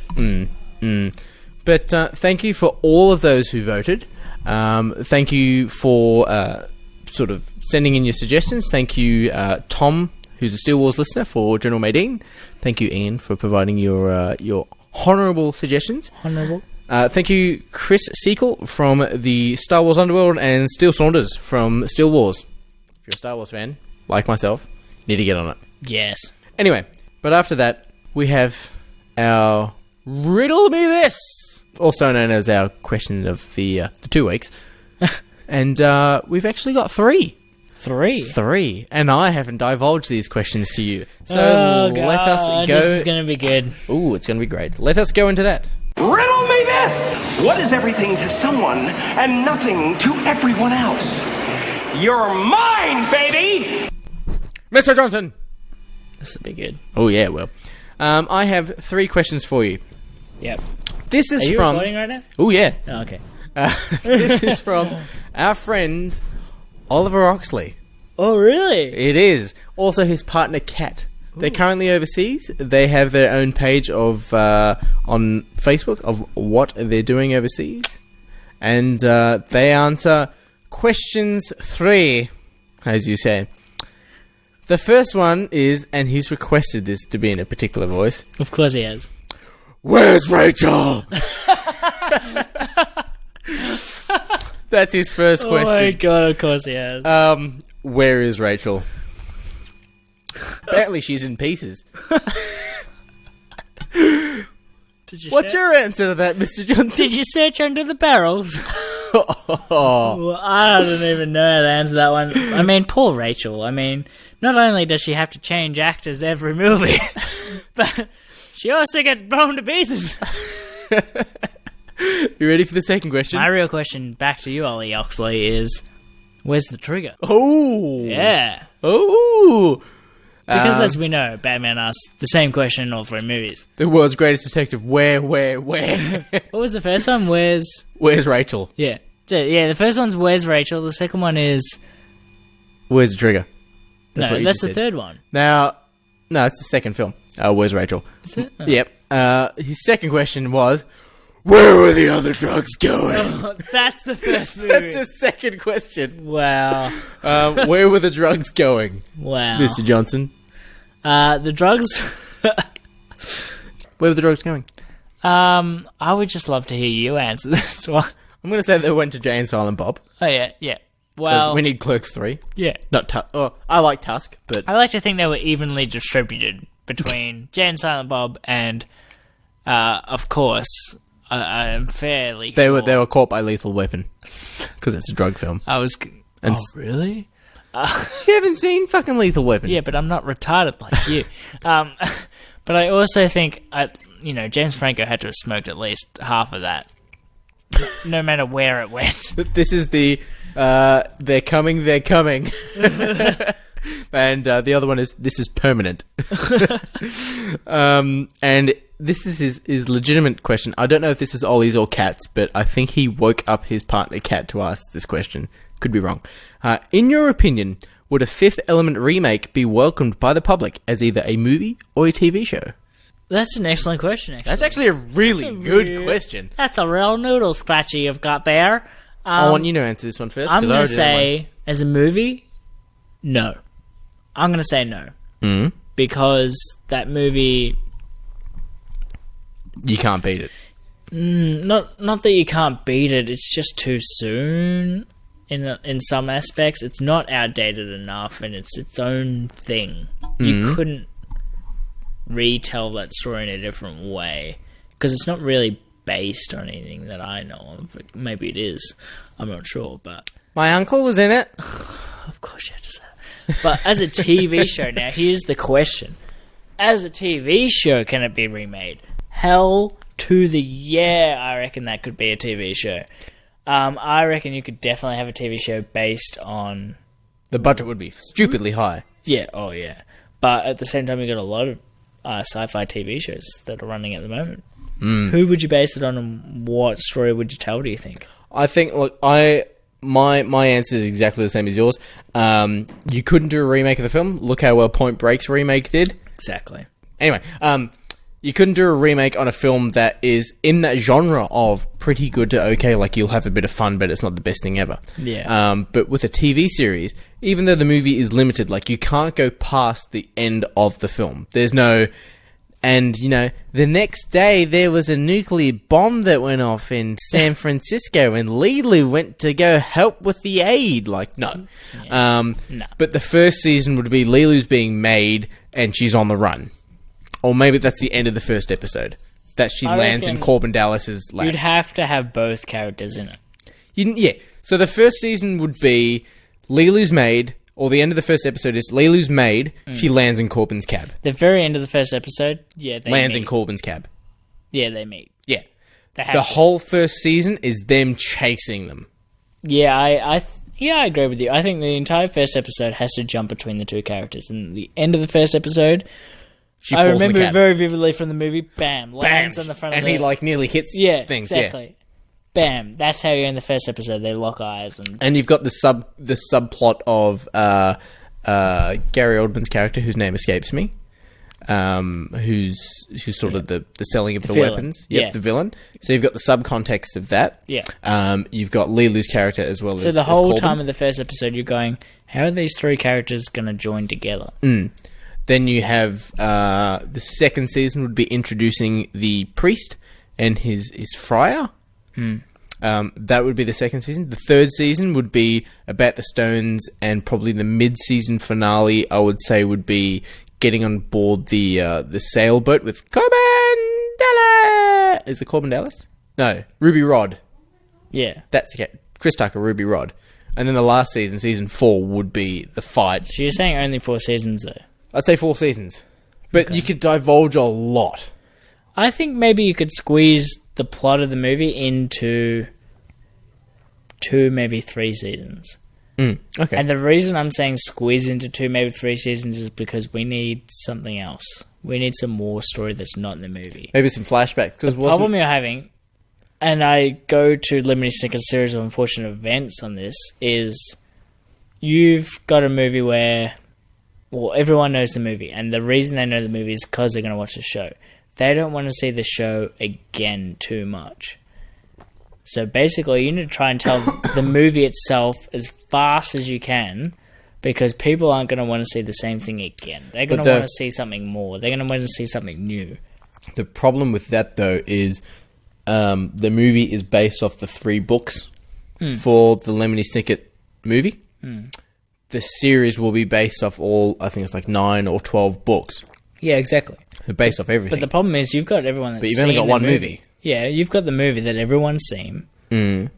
But thank you for all of those who voted. Thank you for sort of sending in your suggestions. Thank you, Tom, who's a Steel Wars listener, for General Madine. Thank you, Ian, for providing your honourable suggestions. Honourable. Thank you, Chris Sequel from the Star Wars Underworld, and Steel Saunders from Steel Wars. If you're a Star Wars fan, like myself, you need to get on it. Yes. Anyway, but after that, we have our Riddle Me This, also known as our question of the 2 weeks. And we've actually got 3. 3. And I haven't divulged these questions to you. So let us go. This is going to be good. Ooh, it's going to be great. Let us go into that. Riddle me this! What is everything to someone and nothing to everyone else? You're mine, baby! Mr. Johnson! This will be good. Oh, yeah, well. I have 3 questions for you. Yep. This is Are you from... recording right now? Oh, yeah. Oh, okay. This is from our friend Oliver Oxley. Oh, really? It is. Also his partner, Kat. They're currently overseas. They have their own page of on Facebook of what they're doing overseas. And they answer questions 3, as you say. The first one is, and he's requested this to be in a particular voice. Of course he has. Where's Rachel? That's his first question. Oh my god, of course he has. Where is Rachel? Apparently she's in pieces. What's your answer to that, Mr. Johnson? Did you search under the barrels? Oh. Well, I don't even know how to answer that one. I mean, poor Rachel. I mean, not only does she have to change actors every movie, but she also gets blown to pieces. You ready for the second question? My real question back to you, Ollie Oxley, is where's the trigger? Oh! Yeah. Oh! Because as we know, Batman asks the same question in all 3 movies. The world's greatest detective, where? What was the first one? Where's Rachel? Yeah. Yeah, the first one's where's Rachel? The second one is... Where's the trigger? That's the third one. Now, no, it's the second film. Where's Rachel? Is it? Oh. Yep. His second question was, where were the other drugs going? Oh, that's the first movie. That's his second question. Wow. Where were the drugs going? Wow. Mr. Johnson? The drugs... Where were the drugs going? I would just love to hear you answer this one. I'm going to say they went to Jay and Silent Bob. Oh, yeah. Well... we need Clerks 3. Yeah. Not I like Tusk, but... I like to think they were evenly distributed between Jay and Silent Bob and, of course... I'm fairly sure. They were caught by Lethal Weapon. Because it's a drug film. Oh, really? You haven't seen fucking Lethal Weapon? Yeah, but I'm not retarded like you. But I also think, James Franco had to have smoked at least half of that. No matter where it went. This is the, they're coming. And the other one is, this is permanent. And this is his legitimate question. I don't know if this is Ollie's or Kat's, but I think he woke up his partner Kat to ask this question. Could be wrong. In your opinion, would a Fifth Element remake be welcomed by the public as either a movie or a TV show? That's an excellent question, actually. That's actually a really good question. That's a real noodle scratchy you've got there. I want you to answer this one first. I'm going to say, as a movie, no. I'm going to say no. Mm. Because that movie... You can't beat it. Not that you can't beat it, it's just too soon in some aspects. It's not outdated enough, and it's its own thing. You couldn't retell that story in a different way, because it's not really based on anything that I know of. Maybe it is. I'm not sure, but... My uncle was in it. Of course you had to say that. But as a TV show, now, here's the question. As a TV show, can it be remade? Hell to the yeah, I reckon that could be a TV show. I reckon you could definitely have a TV show based on... The budget would be stupidly high. Yeah, oh yeah. But at the same time, you've got a lot of sci-fi TV shows that are running at the moment. Who would you base it on, and what story would you tell, do you think? I think, look, my answer is exactly the same as yours. You couldn't do a remake of the film. Look how well Point Break's remake did. Exactly. Anyway, you couldn't do a remake on a film that is in that genre of pretty good to okay, like you'll have a bit of fun, but it's not the best thing ever. Yeah. But with a TV series, even though the movie is limited, like you can't go past the end of the film. There's no... And, you know, the next day there was a nuclear bomb that went off in San Francisco and Lilu went to go help with the aid. Like, no. Yeah. No. But the first season would be Lilu's being made and she's on the run. Or maybe that's the end of the first episode. That she lands in Corbin Dallas's lab. You'd have to have both characters in it. Yeah. So the first season would be Lilu's made... Or the end of the first episode is Lilu's maid. She lands in Corbin's cab. The very end of the first episode, yeah, they lands meet. in Corbin's cab. Yeah, they meet. Yeah. The whole first season is them chasing them. Yeah, I agree with you. I think the entire first episode has to jump between the two characters. And the end of the first episode, I remember it very vividly from the movie. Bam, lands on the front of the... And he like nearly hits things. Exactly. Yeah. Bam! That's how you end the first episode. They lock eyes, and you've got the subplot of Gary Oldman's character, whose name escapes me, who's sort of the selling of the weapons. Yep, the villain. So you've got the subcontext of that. Yeah. You've got Lilu's character as well. So the whole time of the first episode, you're going, how are these three characters going to join together? Then you have the second season would be introducing the priest and his friar. That would be the second season. The third season would be about the Stones, and probably the mid-season finale, I would say, would be getting on board the sailboat with Corbin Dallas. Is it Corbin Dallas? No, Ruby Rod. Yeah, that's okay. Chris Tucker, Ruby Rod, and then the last season, season 4, would be the fight. So you're saying only 4 seasons, though? I'd say 4 seasons, but you could divulge a lot. I think maybe you could squeeze the plot of the movie into 2, maybe 3 seasons. Okay. And the reason I'm saying squeeze into 2, maybe 3 seasons is because we need something else. We need some more story that's not in the movie. Maybe some flashbacks. The problem you're having, and I go to Lemony Snicket's series of unfortunate events on this, is you've got a movie where, well, everyone knows the movie, and the reason they know the movie is because they're going to watch the show. They don't want to see the show again too much. So basically, you need to try and tell the movie itself as fast as you can, because people aren't going to want to see the same thing again. They're going to want to see something more. They're going to want to see something new. The problem with that, though, is the movie is based off the 3 books for the Lemony Snicket movie. The series will be based off all, I think it's like 9 or 12 books. Yeah, exactly. They're based off everything. But the problem is you've got everyone that's But you've only got one movie. Yeah, you've got the movie that everyone's seen. And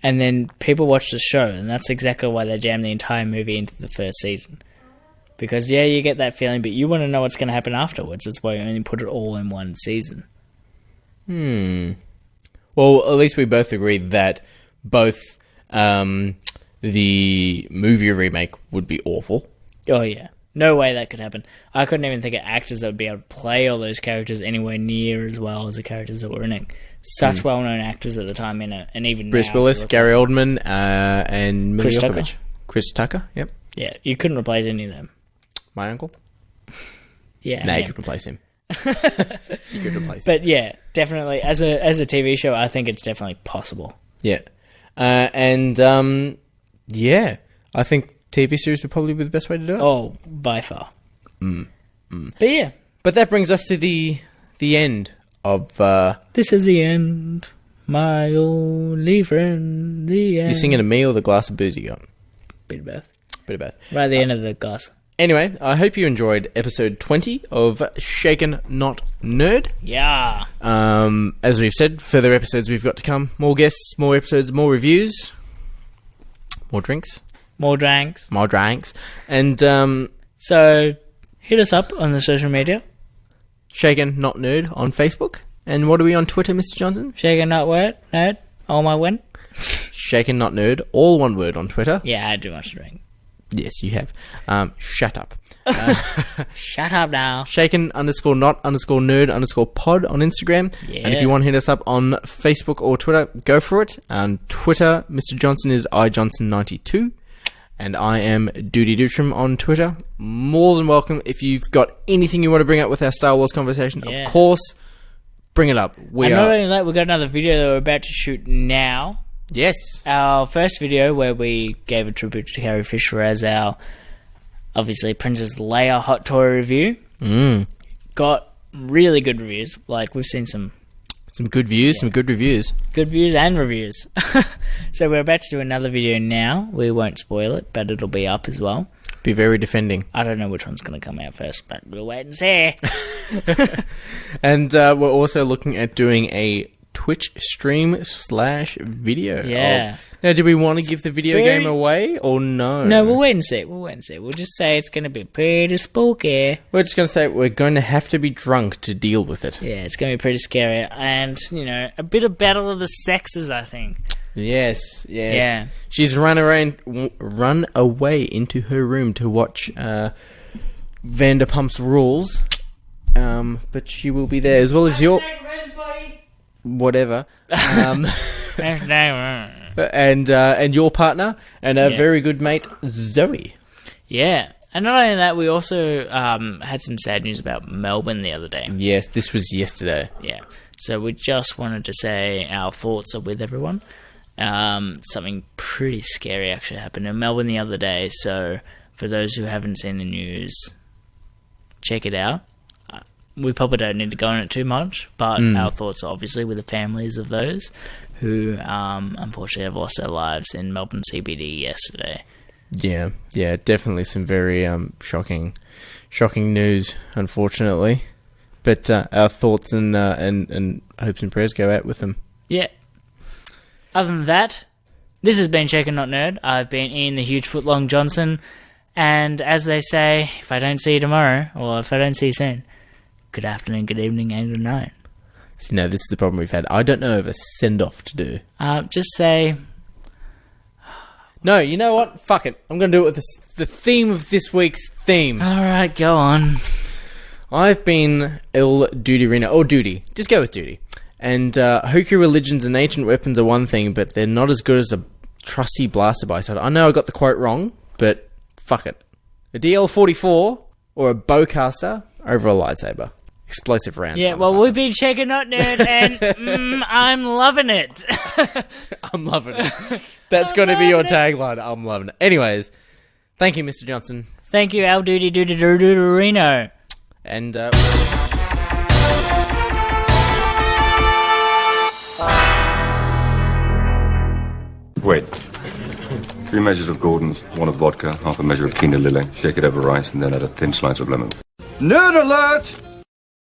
then people watch the show, and that's exactly why they jam the entire movie into the first season. Because, yeah, you get that feeling, but you want to know what's going to happen afterwards. That's why you only put it all in one season. Well, at least we both agree that both the movie remake would be awful. Oh, yeah. No way that could happen. I couldn't even think of actors that would be able to play all those characters anywhere near as well as the characters that were in it. Such well-known actors at the time in it, and even Bruce now, Willis, Gary Oldman, and Chris Mila Tucker. Jovovich. Chris Tucker, yep. Yeah, you couldn't replace any of them. My uncle? Yeah. No, you him. could replace him. You could replace him. But yeah, definitely, as a TV show, I think it's definitely possible. Yeah. Yeah, I think TV series would probably be the best way to do it. Oh, by far. But yeah. But that brings us to the end of... This is the end, my only friend, the end. You singing to me or the glass of booze you got? Bit of both. Bit of both. Right at the end of the glass. Anyway, I hope you enjoyed episode 20 of Shaken Not Nerd. Yeah. As we've said, further episodes we've got to come. More guests, more episodes, more reviews. More drinks. More drinks. More drinks. And So, hit us up on the social media. Shaken Not Nerd on Facebook. And what are we on Twitter, Mr. Johnson? Shaken Not Word, Nerd, all my win. Shaken Not Nerd, all one word on Twitter. Yeah, I had too much to drink. Yes, you have. Shut up. Shut up now. Shaken_not_nerd_pod on Instagram. Yeah. And if you want to hit us up on Facebook or Twitter, go for it. On Twitter, Mr. Johnson is iJohnson92. And I am Dudi Dutram on Twitter. More than welcome. If you've got anything you want to bring up with our Star Wars conversation, Yeah. of course, bring it up. And not only that, we've got another video that we're about to shoot now. Yes. Our first video where we gave a tribute to Carrie Fisher as our, obviously, Princess Leia Hot Toy review. Got really good reviews. Like, we've seen some good views, some good reviews. good views and reviews. So we're about to do another video now. We won't spoil it, but it'll be up as well. Be very defending. I don't know which one's going to come out first, but we'll wait and see. And we're also looking at doing a Twitch stream/video. Yeah. Now, do we want to give the video game away or no? No, we'll wait and see. We'll just say it's going to be pretty spooky. We're just going to say we're going to have to be drunk to deal with it. Yeah, it's going to be pretty scary. And, a bit of battle of the sexes, I think. Yes. Yeah. She's run away into her room to watch Vanderpump's Rules. But she will be there as well as your... Whatever. And your partner and a very good mate, Zoe. Yeah. And not only that, we also had some sad news about Melbourne the other day. Yes, this was yesterday. Yeah. So we just wanted to say our thoughts are with everyone. Something pretty scary actually happened in Melbourne the other day. So for those who haven't seen the news, check it out. We probably don't need to go on it too much, but our thoughts are obviously with the families of those who unfortunately have lost their lives in Melbourne CBD yesterday. Yeah, definitely some very shocking news, unfortunately. But our thoughts and hopes and prayers go out with them. Yeah. Other than that, this has been Shaken Not Nerd. I've been Ian the Huge Footlong Johnson, and as they say, if I don't see you tomorrow, or if I don't see you soon, good afternoon, good evening, and good night. So, this is the problem we've had. I don't know of a send-off to do. Just say... No, you know what? Fuck it. I'm going to do it with the theme of this week's theme. Alright, go on. I've been Il Dudirino, or Dudi. Just go with Dudi. And Hoku religions and ancient weapons are one thing, but they're not as good as a trusty blaster by side. I know I got the quote wrong, but fuck it. A DL-44 or a bowcaster over a lightsaber. Explosive rounds. Yeah, well, we've been Shaken Not Nerd, and I'm loving it. I'm loving it. That's going to be your tagline. I'm loving it. Anyways, thank you, Mr. Johnson. Thank you, Al Duty Reno. And Wait. 3 measures of Gordon's, 1 of vodka, half a measure of quinoa lily. Shake it over rice and then add a thin slice of lemon. Nerd alert!